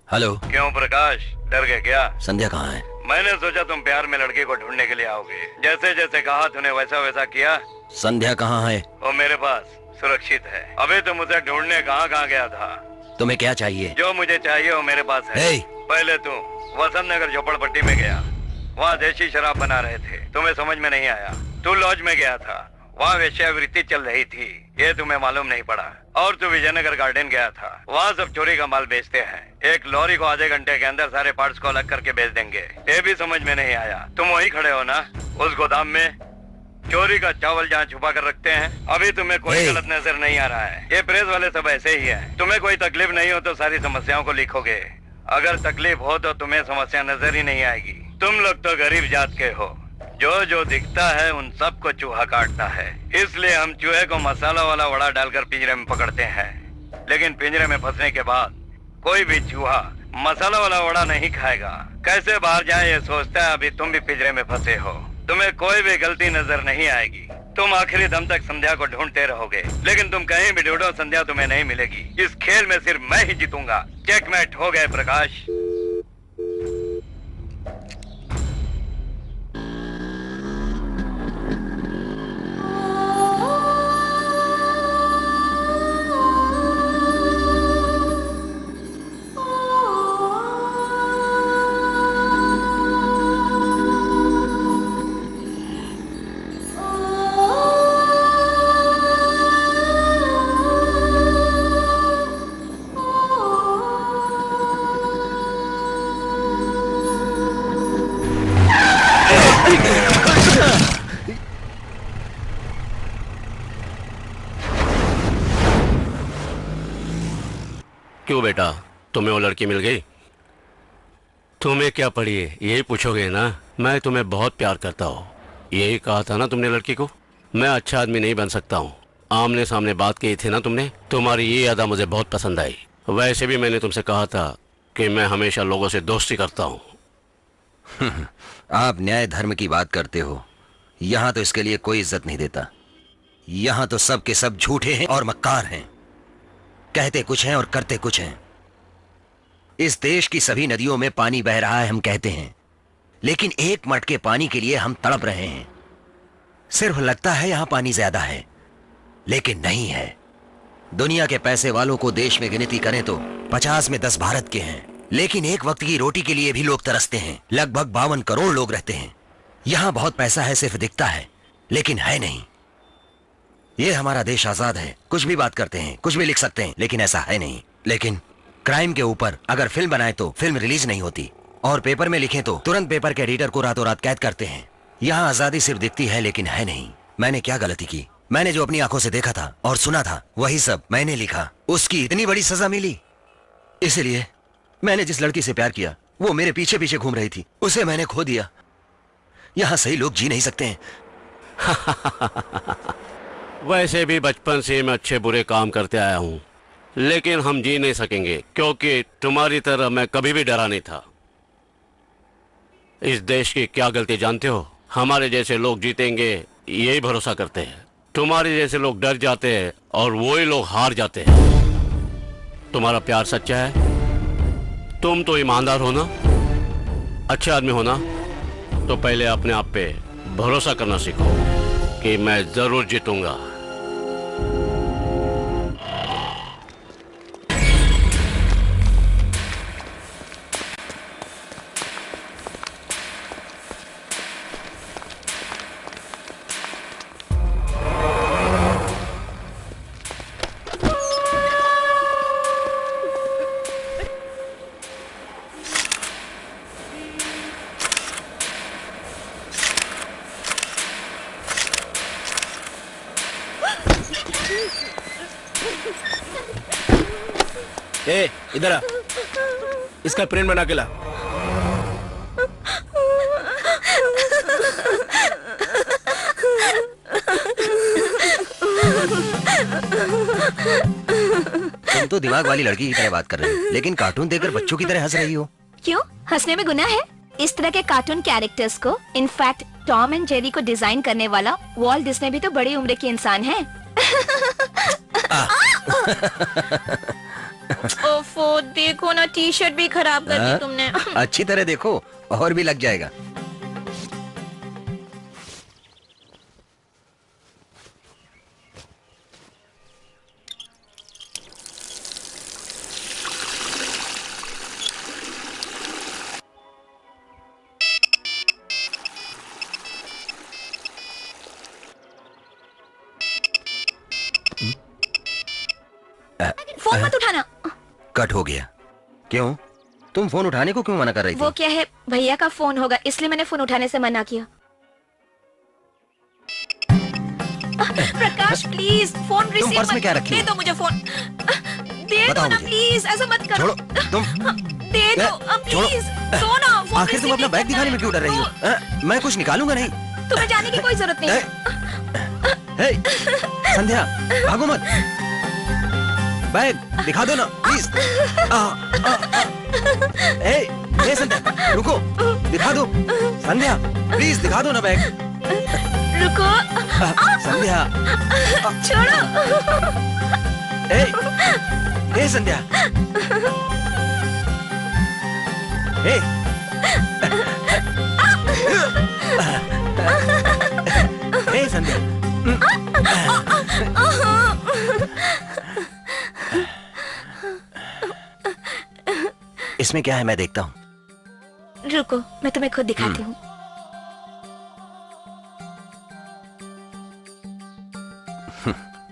हेलो। क्यों प्रकाश, डर गए क्या? संध्या कहाँ है? मैंने सोचा तुम प्यार में लड़के को ढूंढने के लिए आओगे। जैसे जैसे कहा तूने वैसा वैसा किया। संध्या कहाँ है? वो मेरे पास सुरक्षित है। अभी तुम उसे ढूंढने कहाँ गया था? तुम्हें क्या चाहिए? जो मुझे चाहिए वो मेरे पास है। पहले तू वसंत नगर झोपड़पट्टी में गया, वहाँ देशी शराब बना रहे थे, तुम्हें समझ में नहीं आया। तू लॉज में गया था, वहाँ वेश्यावृत्ति चल रही थी, ये तुम्हें मालूम नहीं पड़ा। और तू विजयनगर गार्डन गया था, वहाँ सब चोरी का माल बेचते हैं। एक लॉरी को आधे घंटे के अंदर सारे पार्ट्स को अलग करके बेच देंगे, ये भी समझ में नहीं आया। तुम वहीं खड़े हो ना उस गोदाम में, चोरी का चावल जहाँ छुपा कर रखते हैं। अभी तुम्हें कोई गलत नजर नहीं आ रहा है। ये प्रेस वाले सब ऐसे ही है। तुम्हें कोई तकलीफ नहीं हो तो सारी समस्याओं को लिखोगे, अगर तकलीफ हो तो तुम्हें समस्या नजर ही नहीं आएगी। तुम लोग तो गरीब जात के हो, जो जो दिखता है उन सबको चूहा काटता है। इसलिए हम चूहे को मसाला वाला वड़ा डालकर पिंजरे में पकड़ते हैं, लेकिन पिंजरे में फंसने के बाद कोई भी चूहा मसाला वाला वड़ा नहीं खाएगा। कैसे बाहर जाए ये सोचता है। अभी तुम भी पिंजरे में फंसे हो, तुम्हें कोई भी गलती नजर नहीं आएगी। तुम आखिरी दम तक संध्या को ढूंढते रहोगे, लेकिन तुम कहीं भी ढूंढो संध्या तुम्हें नहीं मिलेगी। इस खेल में सिर्फ मैं ही जीतूंगा। चेकमेट हो गए प्रकाश। क्यों बेटा, तुम्हें वो लड़की मिल गई? तुम्हें क्या पड़ी है यही पूछोगे ना। मैं तुम्हें बहुत प्यार करता हूँ, यही कहा था ना तुमने लड़की को। मैं अच्छा आदमी नहीं बन सकता हूँ। आमने सामने बात की थी ना तुमने, तुम्हारी ये अदा मुझे बहुत पसंद आई। वैसे भी मैंने तुमसे कहा था कि मैं हमेशा लोगों से दोस्ती करता हूँ। आप न्याय धर्म की बात करते हो, यहाँ तो इसके लिए कोई इज्जत नहीं देता। यहाँ तो सब के सब झूठे हैं और मक्कार हैं, कहते कुछ हैं और करते कुछ हैं। इस देश की सभी नदियों में पानी बह रहा है हम कहते हैं, लेकिन एक मटके पानी के लिए हम तड़प रहे हैं। सिर्फ लगता है यहां पानी ज्यादा है, लेकिन नहीं है। दुनिया के पैसे वालों को देश में गिनती करें तो 50 में 10 भारत के हैं, लेकिन एक वक्त की रोटी के लिए भी लोग तरसते हैं। लगभग 52 करोड़ लोग रहते हैं। यहां बहुत पैसा है, सिर्फ दिखता है, लेकिन है नहीं। ये हमारा देश आजाद है, कुछ भी बात करते हैं, कुछ भी लिख सकते हैं, लेकिन ऐसा है नहीं। लेकिन क्राइम के ऊपर अगर फिल्म बनाए तो फिल्म रिलीज नहीं होती, और पेपर में लिखें तो तुरंत पेपर के एडिटर को रातों रात कैद करते हैं। यहाँ आजादी सिर्फ दिखती है, लेकिन है नहीं। मैंने क्या गलती की? मैंने जो अपनी आंखों से देखा था और सुना था वही सब मैंने लिखा। उसकी इतनी बड़ी सजा मिली, इसलिए मैंने जिस लड़की से प्यार किया वो मेरे पीछे पीछे घूम रही थी, उसे मैंने खो दिया। यहाँ सही लोग जी नहीं सकते हैं। वैसे भी बचपन से मैं अच्छे बुरे काम करते आया हूँ, लेकिन हम जी नहीं सकेंगे, क्योंकि तुम्हारी तरह मैं कभी भी डरा नहीं था। इस देश की क्या गलती जानते हो? हमारे जैसे लोग जीतेंगे यही भरोसा करते हैं। तुम्हारे जैसे लोग डर जाते हैं और वही लोग हार जाते हैं। तुम्हारा प्यार सच्चा है, तुम तो ईमानदार हो ना, अच्छे आदमी हो ना, तो पहले अपने आप पे भरोसा करना सीखो कि मैं जरूर जीतूंगा। ए, इधर आ, इसका प्रिंट बना के ला। तुम तो दिमाग वाली लड़की की तरह बात कर रही हो, लेकिन कार्टून देखकर बच्चों की तरह हंस रही हो। क्यों? हंसने में गुनाह है? इस तरह के कार्टून कैरेक्टर्स को, इनफैक्ट टॉम एंड जेरी को डिजाइन करने वाला वॉल्ट डिज्नी भी तो बड़ी उम्र के इंसान है। ओफो, देखो ना, टी शर्ट भी खराब कर दी तुमने। अच्छी तरह देखो, और भी लग जाएगा। फोन मत उठाना। कट हो गया। क्यों? तुम फोन उठाने को क्यों मना कर रही थी? वो क्या है, भैया का फोन होगा, इसलिए मैंने फोन उठाने से मना किया। प्रकाश प्लीज फोन रिसीव तुम पर्स में क्या रखी हो? दे दो मुझे फोन, दे दो ना प्लीज, ऐसा मत करो। छोड़ो, तुम दे दो प्लीज, दो ना फोन। आखिर तुम अपना बैग दिखाने में क्यों डर रही हो? मैं कुछ निकालूंगा नहीं। तुम्हें जाने की कोई जरूरत नहीं। संध्या, भागो मत, बैग दिखा दो ना प्लीज। ए संध्या, रुको, दिखा दो। संध्या प्लीज दिखा दो ना बैग। रुको संध्या, छोड़ो। ए संध्या, ए संध्या। इसमें क्या है, मैं देखता हूँ। रुको, मैं तुम्हें खुद दिखाती हूँ।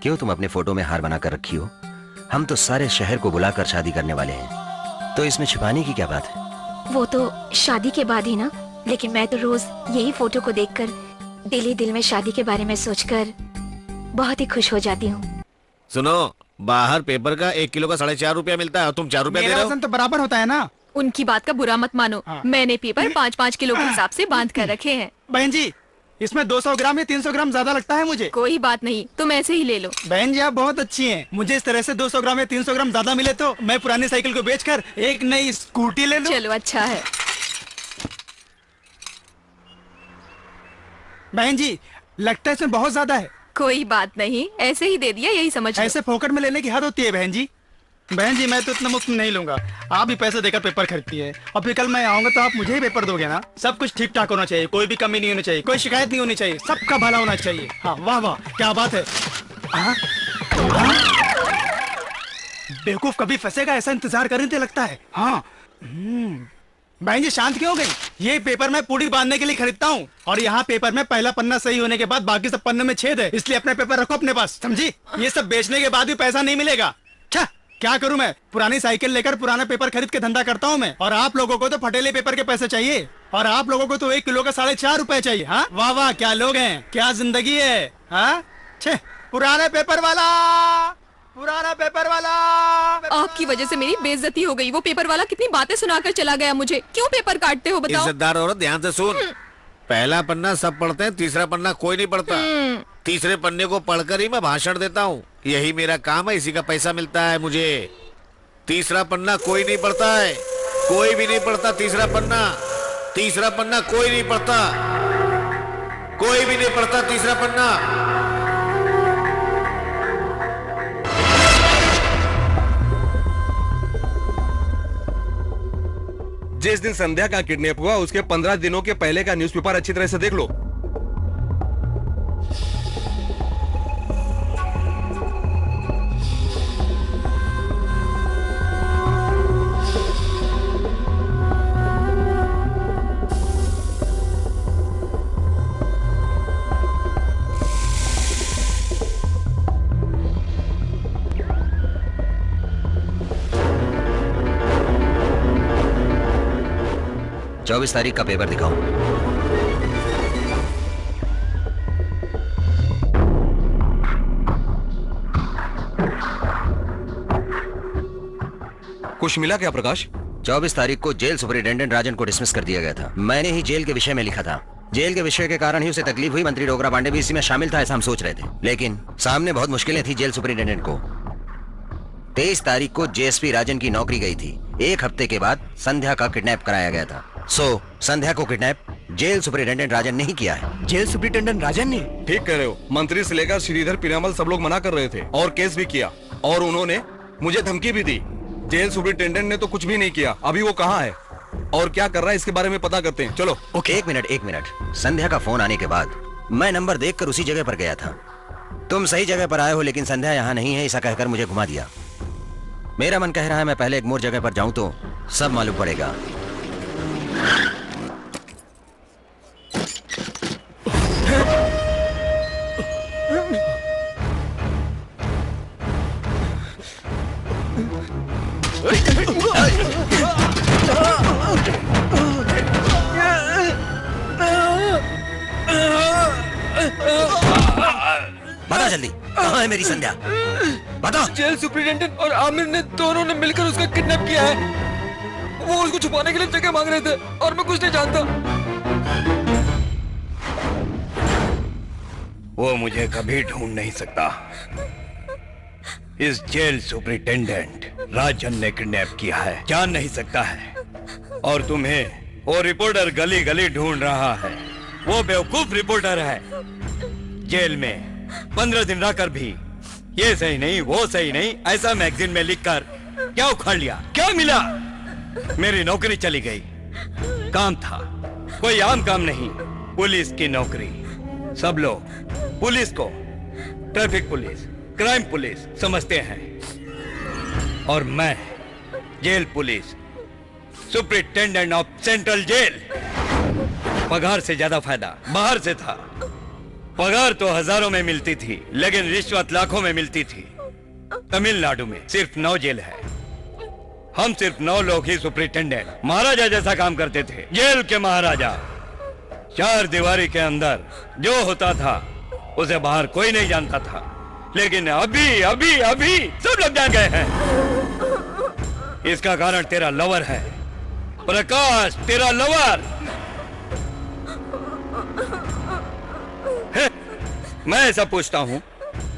क्यों तुम अपने फोटो में हार बनाकर रखी हो? हम तो सारे शहर को बुलाकर शादी करने वाले हैं, तो इसमें छिपाने की क्या बात है? वो तो शादी के बाद ही ना, लेकिन मैं तो रोज यही फोटो को देखकर दिल ही दिल में शादी के बारे में सोचकर बहुत ही खुश हो जाती हूँ। सुनो, बाहर पेपर का 1 किलो का 4.5 रुपया मिलता है और तुम 4 रुपया दे रहे हो। तो बराबर होता है ना। उनकी बात का बुरा मत मानो। मैंने पेपर 5-5 किलो के हिसाब से बांध कर रखे हैं। बहन जी, इसमें 200 ग्राम या 300 ग्राम ज्यादा लगता है मुझे। कोई बात नहीं, तुम ऐसे ही ले लो। बहन जी आप बहुत अच्छी हैं। मुझे इस तरह से 200 ग्राम या 300 ग्राम ज्यादा मिले तो मैं पुरानी साइकिल को बेचकर एक नई स्कूटी ले लूं। चलो अच्छा है। बहन जी लगता है इसमें बहुत ज्यादा है। कोई बात नहीं, ऐसे ही दे दिया, यही समझ लो। ऐसे फोकट में लेने की हद होती है बहन जी। बहन जी मैं तो इतना मुफ्त में नहीं लूंगा, आप भी पैसे देकर पेपर खरीदती है और फिर कल मैं आऊंगा तो आप मुझे ही पेपर दोगे ना। सब कुछ ठीक ठाक होना चाहिए, कोई भी कमी नहीं होनी चाहिए, कोई शिकायत नहीं होनी चाहिए, सबका भला होना चाहिए। हाँ वाह वाह क्या बात है। बेवकूफ कभी फंसेगा ऐसा इंतजार कर रहे थे लगता है। हाँ बहन जी शांत क्यों हो गई? ये पेपर मैं पूरी बांधने के लिए खरीदता हूँ और यहाँ पेपर में पहला पन्ना सही होने के बाद बाकी सब पन्ने में छेद है, इसलिए अपना पेपर रखो अपने पास, समझी? ये सब बेचने के बाद भी पैसा नहीं मिलेगा। क्या करूं मैं? पुरानी साइकिल लेकर पुराना पेपर खरीद के धंधा करता हूं मैं, और आप लोगों को तो फटेले पेपर के पैसे चाहिए, और आप लोगों को तो 1 किलो का 4.5 रुपए चाहिए। हाँ वाह वाह क्या लोग हैं, क्या जिंदगी है। हाँ पुराना पेपर वाला, पुराना पेपर वाला। आपकी वजह से मेरी बेइज्जती हो गई। वो पेपर वाला कितनी बातें सुनाकर चला गया मुझे। क्यों पेपर काटते हो बताओ? इज्जतदार औरत ध्यान से सुन, पहला पन्ना सब पढ़ते हैं, तीसरा पन्ना कोई नहीं पढ़ता। तीसरे पन्ने को पढ़कर ही मैं भाषण देता हूँ, यही मेरा काम है, इसी का पैसा मिलता है मुझे। तीसरा पन्ना कोई नहीं पढ़ता है, कोई भी नहीं पढ़ता तीसरा पन्ना। तीसरा पन्ना कोई नहीं पढ़ता, कोई भी नहीं पढ़ता तीसरा पन्ना। जिस दिन संध्या का किडनैप हुआ उसके 15 दिनों के पहले का न्यूज़पेपर अच्छी तरह से देख लो। चौबीस तारीख का पेपर दिखाओ। कुछ मिला क्या प्रकाश? 24 तारीख को जेल सुपरिटेंडेंट राजन को डिसमिस कर दिया गया था। मैंने ही जेल के विषय में लिखा था। जेल के विषय के कारण ही उसे तकलीफ हुई। मंत्री डोगरा पांडे भी इसी में शामिल था ऐसा हम सोच रहे थे, लेकिन सामने बहुत मुश्किलें थी जेल सुपरिटेंडेंट को। 23 तारीख को जेएसपी राजन की नौकरी गई थी। 1 हफ्ते के बाद संध्या का किडनैप कराया गया था। संध्या को किडनैप जेल सुपरिटेंडेंट राजन ने ही किया है। जेल सुपरिटेंडेंट राजन ने? ठीक कह रहे हो। मंत्री से लेकर श्रीधर पीरामल सब लोग मना कर रहे थे और केस भी किया, और उन्होंने मुझे धमकी भी दी। जेल सुपरिटेंडेंट ने तो कुछ भी नहीं किया। अभी वो कहाँ है और क्या कर रहा है इसके बारे में पता करते हैं। चलो। एक मिनट। संध्या का फोन आने के बाद मैं नंबर देखकर उसी जगह पर गया था। तुम सही जगह पर आए हो, लेकिन संध्या यहाँ नहीं है ऐसा कहकर मुझे घुमा दिया। मेरा मन कह रहा है मैं पहले एक मोर जगह पर जाऊं तो सब मालूम पड़ेगा। बता जल्दी, कहाँ है मेरी संध्या? बता। जेल सुपरिटेंडेंट और आमिर ने दोनों ने मिलकर उसका किडनैप किया है। वो उसको छुपाने के लिए जगह मांग रहे थे और मैं कुछ नहीं जानता। वो मुझे कभी ढूंढ नहीं सकता। इस जेल सुपरिटेंडेंट राजन ने किडनैप किया है, जान नहीं सकता है। और तुम्हें वो रिपोर्टर गली गली ढूंढ रहा है। वो बेवकूफ रिपोर्टर है। जेल में 15 दिन रहकर भी ये सही नहीं वो सही नहीं ऐसा मैगजीन में लिखकर क्या उखाड़ लिया, क्या मिला? मेरी नौकरी चली गई। काम था कोई आम काम नहीं, पुलिस की नौकरी। सब लोग पुलिस को ट्रैफिक पुलिस, क्राइम पुलिस समझते हैं, और मैं jail police, superintendent of central jail. पगार से ज्यादा फायदा बाहर से था। पगार तो हजारों में मिलती थी, लेकिन रिश्वत लाखों में मिलती थी। तमिलनाडु में सिर्फ 9 जेल है। हम सिर्फ 9 लोग ही सुपरिटेंडेंट महाराजा जैसा काम करते थे। जेल के महाराजा। 4 दीवारी के अंदर जो होता था उसे बाहर कोई नहीं जानता था, लेकिन अभी अभी अभी सब लोग जान गए हैं। इसका कारण तेरा लवर है प्रकाश, तेरा लवर। मैं ऐसा पूछता हूँ,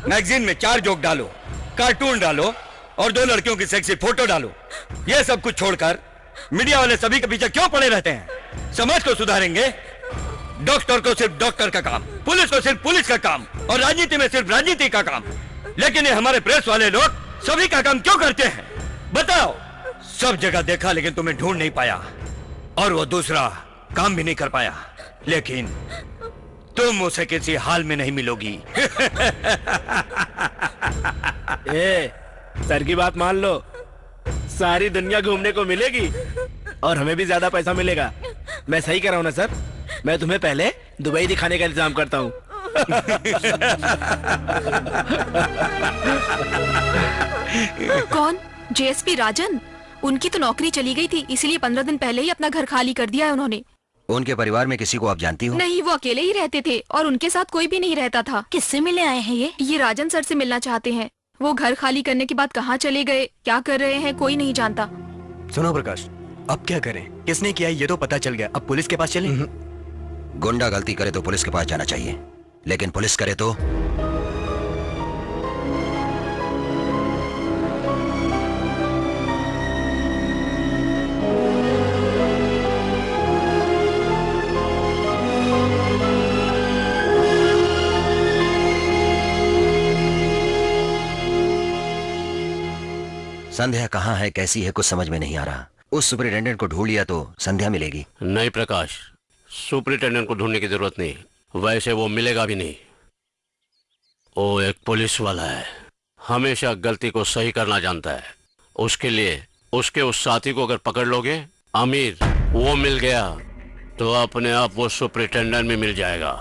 मैगजीन में 4 जोक डालो, कार्टून डालो और 2 लड़कियों की सेक्सी फोटो डालो। ये सब कुछ छोड़कर मीडिया वाले सभी के पीछे क्यों पड़े रहते हैं? समाज को सुधारेंगे? डॉक्टर को सिर्फ डॉक्टर का काम, पुलिस को सिर्फ पुलिस का काम, और राजनीति में सिर्फ राजनीति का काम। लेकिन ये हमारे प्रेस वाले लोग सभी का काम क्यों करते हैं? बताओ। सब जगह देखा लेकिन तुम्हें ढूंढ नहीं पाया, और वो दूसरा काम भी नहीं कर पाया, लेकिन तुम उसे किसी हाल में नहीं मिलोगी। सर की बात मान लो, सारी दुनिया घूमने को मिलेगी और हमें भी ज्यादा पैसा मिलेगा। मैं सही कह रहा हूँ ना सर? मैं तुम्हें पहले दुबई दिखाने का इंतजाम करता हूँ। कौन? जेएसपी राजन? उनकी तो नौकरी चली गई थी, इसीलिए 15 दिन पहले ही अपना घर खाली कर दिया है उन्होंने। उनके परिवार में किसी को आप जानती हो? नहीं, वो अकेले ही रहते थे और उनके साथ कोई भी नहीं रहता था। किससे मिले आए हैं ये? राजन सर से मिलना चाहते हैं। वो घर खाली करने के बाद कहाँ चले गए, क्या कर रहे हैं, कोई नहीं जानता। सुनो प्रकाश, अब क्या करें? किसने किया ये तो पता चल गया, अब पुलिस के पास चलें? गुंडा गलती करे तो पुलिस के पास जाना चाहिए, लेकिन पुलिस करे तो? संध्या कहाँ है, कैसी है, कुछ समझ में नहीं आ रहा। उस सुपरिटेंडेंट को ढूंढ लिया तो संध्या मिलेगी। नहीं प्रकाश, सुपरिटेंडेंट को ढूंढने की जरूरत नहीं, वैसे वो मिलेगा भी नहीं। वो एक पुलिस वाला है, हमेशा गलती को सही करना जानता है। उसके लिए उसके उस साथी को अगर पकड़ लोगे, अमीर, वो मिल गया तो अपने आप वो सुपरिटेंडेंट में मिल जाएगा।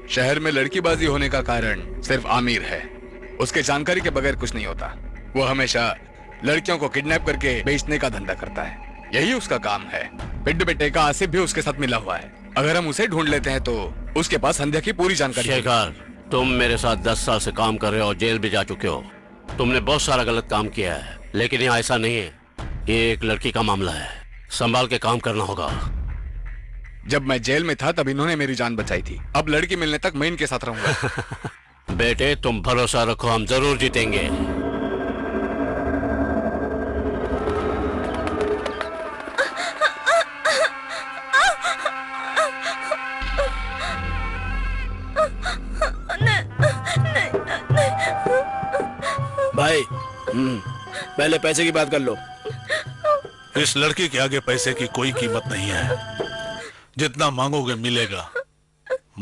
शहर में लड़कीबाजी होने का कारण सिर्फ आमिर है। उसके जानकारी के बगैर कुछ नहीं होता। वो हमेशा लड़कियों को किडनैप करके बेचने का धंधा करता है, यही उसका काम है। पिड्डू बेटे का आसिफ भी उसके साथ मिला हुआ है। अगर हम उसे ढूंढ लेते हैं तो उसके पास संध्या की पूरी जानकारी। शेखर, तुम मेरे साथ 10 साल से काम कर रहे हो और जेल भी जा चुके हो। तुमने बहुत सारा गलत काम किया है, लेकिन यहाँ ऐसा नहीं है। ये एक लड़की का मामला है, संभाल के काम करना होगा। जब मैं जेल में था तब इन्होंने मेरी जान बचाई थी, अब लड़की मिलने तक मैं इनके साथ रहूंगा। बेटे तुम भरोसा रखो, हम जरूर जीतेंगे। भाई पहले पैसे की बात कर लो। इस लड़की के आगे पैसे की कोई कीमत नहीं है, जितना मांगोगे मिलेगा।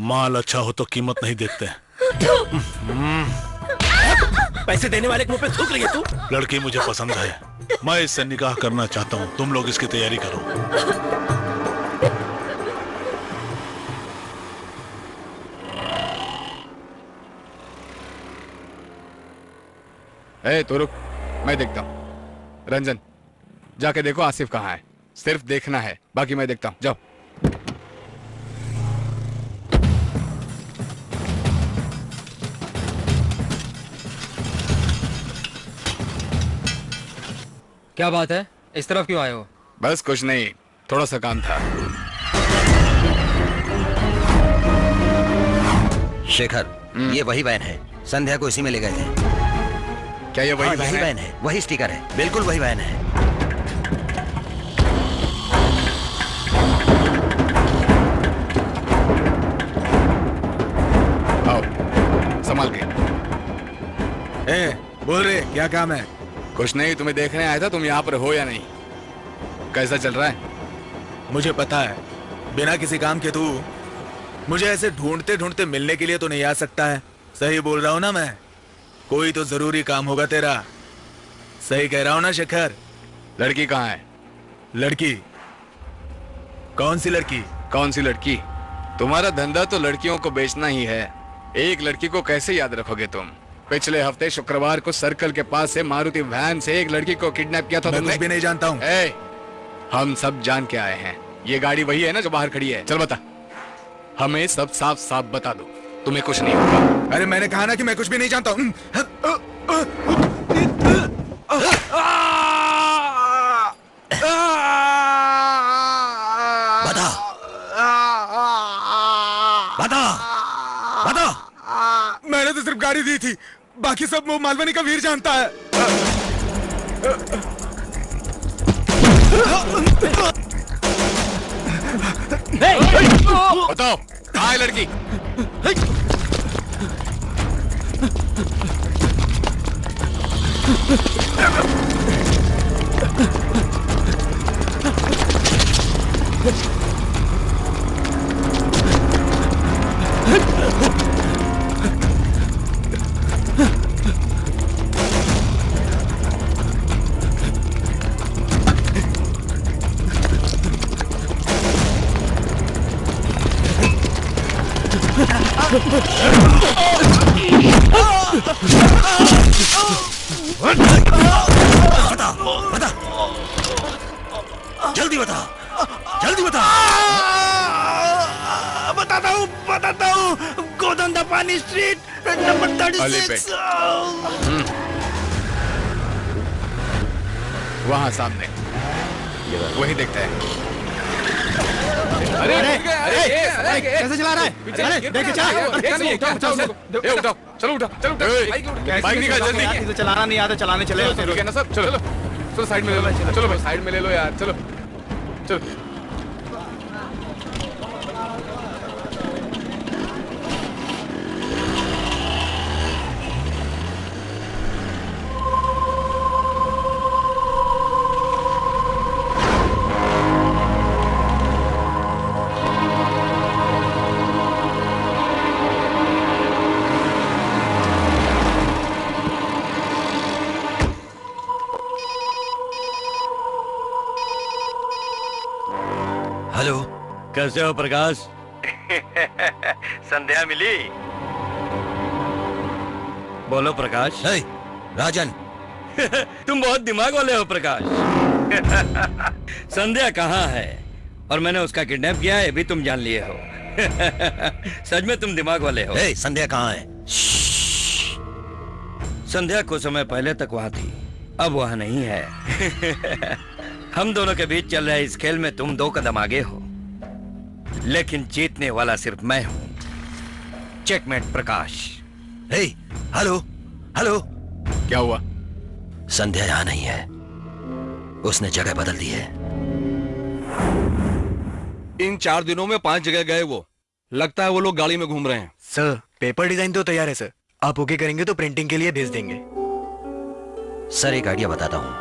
माल अच्छा हो तो कीमत नहीं देखते। पैसे देने वाले के मुंह पे थूक रही है तू। लड़की मुझे पसंद है, मैं इससे निकाह करना चाहता हूँ। तुम लोग इसकी तैयारी करो। तो रुक, मैं देखता हूँ। रंजन, जाके देखो आसिफ कहाँ है। सिर्फ देखना है, बाकी मैं देखता हूँ। जाओ। क्या बात है, इस तरफ क्यों आए हो? बस कुछ नहीं, थोड़ा सा काम था। शेखर, ये वही वैन है, संध्या को इसी में ले गए थे। क्या ये वही वैन है? वही स्टिकर है, बिल्कुल वही वैन है। आओ, संभाल के। बोल रहे, क्या काम है? कुछ नहीं, तुम्हें देखने आया था, तुम यहाँ पर हो या नहीं। कैसा चल रहा है? मुझे पता है, बिना किसी काम के तू मुझे ऐसे ढूंढते ढूंढते मिलने के लिए तो नहीं आ सकता है। सही बोल रहा हूँ ना मैं? कोई तो जरूरी काम होगा तेरा। सही कह रहा हूँ ना शेखर? लड़की कहाँ है? लड़की? कौन सी लड़की? कौन सी लड़की? तुम्हारा धंधा तो लड़कियों को बेचना ही है। एक लड़की को कैसे याद रखोगे तुम? पिछले हफ्ते शुक्रवार को सर्कल के पास से मारुति वैन से एक लड़की को किडनैप किया था। मैं कुछ भी नहीं जानता हूँ। हम सब जान के आए हैं। ये गाड़ी वही है ना जो बाहर खड़ी है? चल बता, हमें सब साफ साफ बता दो, तुम्हें कुछ नहीं होगा। अरे मैंने कहा ना कि मैं कुछ भी नहीं जानता हूँ। बता, बता, बता। मैंने तो सिर्फ गाड़ी दी थी, बाकी सब वो मालवनी का वीर जानता है। Hey! बताओ कहाँ है लड़की? बता बता जल्दी बता जल्दी बता। बताता हूँ गोदंदा पानी स्ट्रीट नंबर 36। वहाँ सामने वही देखता है। अरे कैसे चला रहा है? अरे देख चलो उठा बाइक निकाल जल्दी। चलाना नहीं आता, चलाने चले ठीक है ना सब? चलो चलो साइड में ले लो। चलो भाई साइड में ले लो यार। चलो चलो हेलो, कैसे हो प्रकाश? संध्या मिली? बोलो प्रकाश। हे, राजन। तुम बहुत दिमाग वाले हो प्रकाश। संध्या कहाँ है और मैंने उसका किडनैप किया है भी तुम जान लिए हो। सच में तुम दिमाग वाले हो। हे, संध्या कहाँ है? संध्या कुछ समय पहले तक वहाँ थी, अब वहाँ नहीं है। हम दोनों के बीच चल रहे इस खेल में तुम 2 कदम आगे हो, लेकिन जीतने वाला सिर्फ मैं हूं। चेकमेट प्रकाश। हे, हेलो हेलो। क्या हुआ? संध्या यहाँ नहीं है, उसने जगह बदल दी है। इन 4 दिनों में 5 जगह गए वो। लगता है वो लोग गाड़ी में घूम रहे हैं। सर पेपर डिजाइन तो तैयार है सर, आप ओके करेंगे तो प्रिंटिंग के लिए भेज देंगे। सर एक आइडिया बताता हूँ।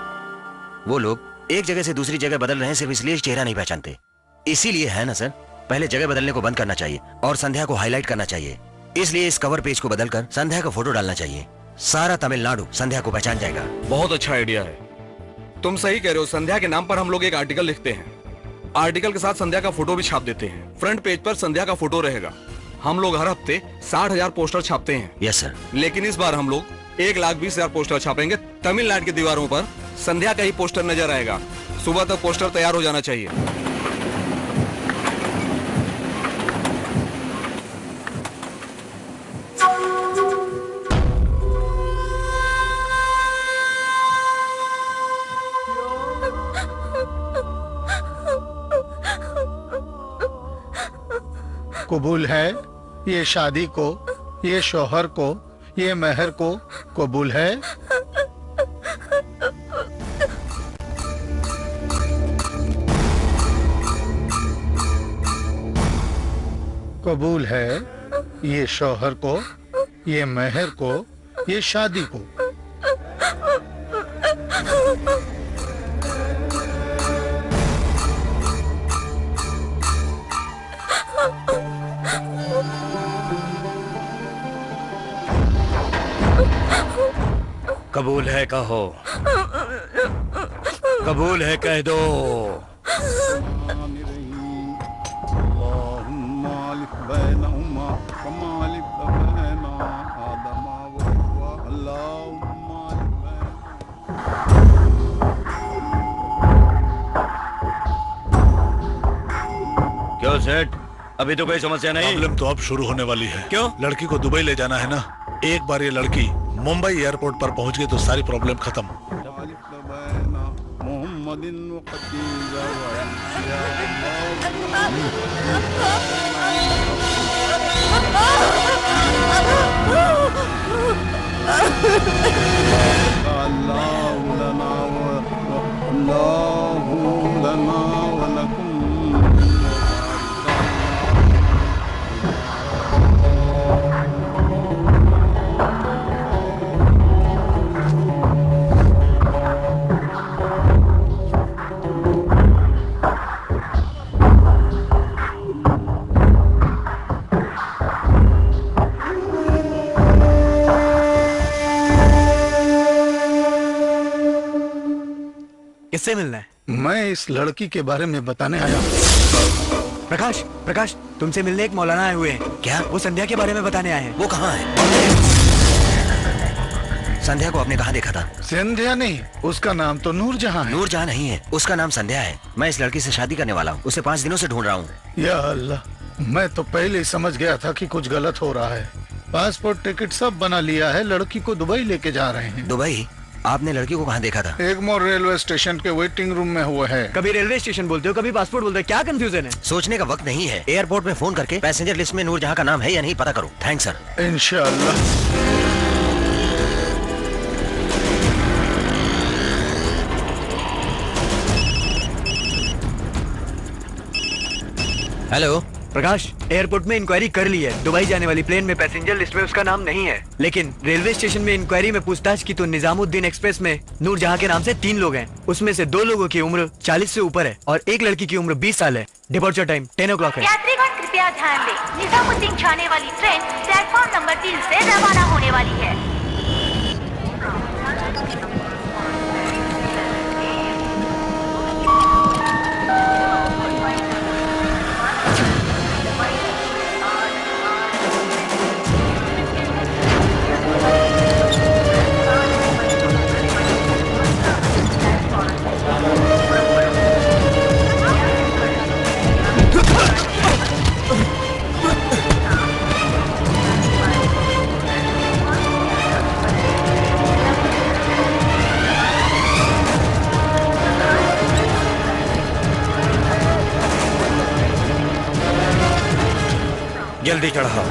वो लोग एक जगह से दूसरी जगह बदल रहे हैं सिर्फ इसलिए चेहरा नहीं पहचानते, इसीलिए है ना सर। पहले जगह बदलने को बंद करना चाहिए और संध्या को हाईलाइट करना चाहिए। इसलिए इस कवर पेज को बदलकर संध्या का फोटो डालना चाहिए। सारा तमिलनाडु संध्या को पहचान जाएगा। बहुत अच्छा आइडिया है, तुम सही कह रहे हो। संध्या के नाम पर हम लोग एक आर्टिकल लिखते हैं, आर्टिकल के साथ संध्या का फोटो भी छाप देते हैं। फ्रंट पेज पर संध्या का फोटो रहेगा। हम लोग हर हफ्ते 60,000 पोस्टर छापते हैं। Yes sir. लेकिन इस बार हम लोग 1,20,000 पोस्टर छापेंगे। तमिलनाडु की दीवारों पर संध्या का ही पोस्टर नजर आएगा। सुबह तक पोस्टर तैयार हो जाना चाहिए। कबूल है ये शादी को, ये शोहर को, ये मेहर को कबूल है? कबूल है ये शोहर को, ये मेहर को, ये शादी को। कबूल है कहो, कबूल है कह दो। क्यों सेठ, अभी तो कोई समस्या नहीं? प्रॉब्लम तो अब शुरू होने वाली है। क्यों? लड़की को दुबई ले जाना है ना। एक बार ये लड़की मुंबई एयरपोर्ट पर पहुंच गई तो सारी प्रॉब्लम खत्म। किससे मिलना है? मैं इस लड़की के बारे में बताने आया हूँ। प्रकाश, प्रकाश, तुमसे मिलने एक मौलाना आए हुए हैं। क्या? वो संध्या के बारे में बताने आए हैं। वो कहाँ है? संध्या को आपने कहाँ देखा था? संध्या नहीं, उसका नाम तो नूरजहां है। नूरजहां नहीं है, उसका नाम संध्या है। मैं इस लड़की से शादी करने वाला हूँ, उसे 5 दिनों से ढूंढ रहा हूँ। या अल्लाह, मैं तो पहले ही समझ गया था कि कुछ गलत हो रहा है। पासपोर्ट टिकट सब बना लिया है, लड़की को दुबई लेके जा रहे हैं। दुबई? आपने लड़की को कहाँ देखा था? एगमोर रेलवे स्टेशन के वेटिंग रूम में हुआ है। कभी रेलवे स्टेशन बोलते हो, कभी पासपोर्ट बोलते हो, क्या कंफ्यूजन है? सोचने का वक्त नहीं है। एयरपोर्ट में फोन करके पैसेंजर लिस्ट में नूरजहां का नाम है या नहीं पता करो। Thanks sir. इंशाअल्लाह। हेलो प्रकाश, एयरपोर्ट में इंक्वायरी कर ली है। दुबई जाने वाली प्लेन में पैसेंजर लिस्ट में उसका नाम नहीं है, लेकिन रेलवे स्टेशन में इंक्वायरी में पूछताछ की तो निजामुद्दीन एक्सप्रेस में नूरजहां के नाम से 3 लोग हैं। उसमें से 2 लोगों की उम्र 40 से ऊपर है और एक लड़की की उम्र 20 साल है। डिपार्चर टाइम 10 o'clock है। यात्रीगण कृपया ध्यान दें, निजामुद्दीन जाने वाली ट्रेन प्लेटफॉर्म नंबर 3 से रवाना होने वाली है। जल्दी चढ़ा।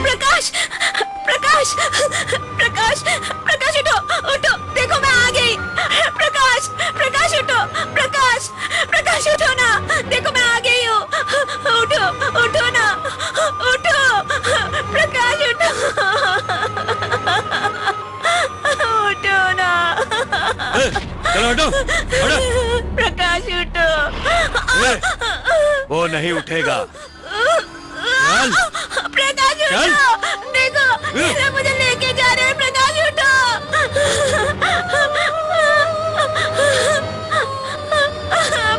प्रकाश, प्रकाश, प्रकाश, प्रकाश उठो, उठो, देखो मैं आ गई। प्रकाश, प्रकाश उठो, प्रकाश, प्रकाश उठो ना, देखो मैं आ गई हूँ। उठो, उठो ना, उठो, प्रकाश उठो। चलो हटो, हटो। प्रकाश उठो। वो नहीं उठेगा। प्रकाश उठो, देखो ये मुझे लेके जा रहे हैं। प्रकाश उठो।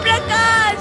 प्रकाश।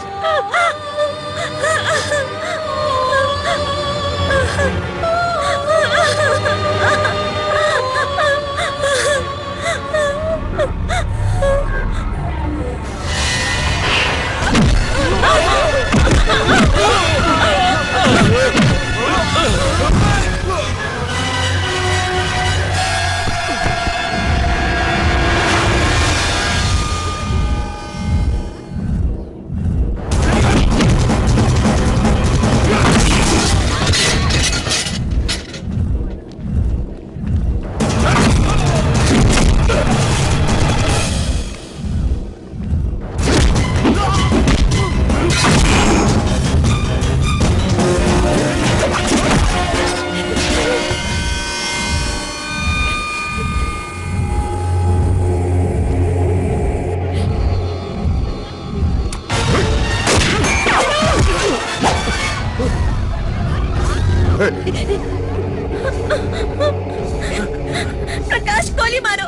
प्रकाश गोली मारो,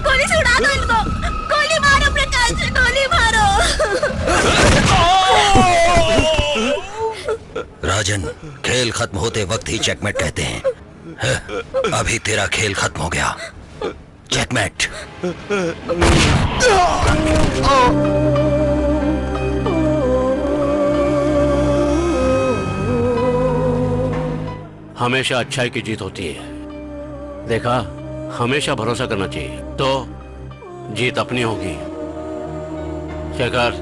गोली से उड़ा दो इनको। गोली मारो प्रकाश, गोली मारो। राजन, खेल खत्म होते वक्त ही चेकमेट कहते हैं। अभी तेरा खेल खत्म हो गया। चेकमेट। हमेशा अच्छाई की जीत होती है। देखा, हमेशा भरोसा करना चाहिए, तो जीत अपनी होगी। शेखर,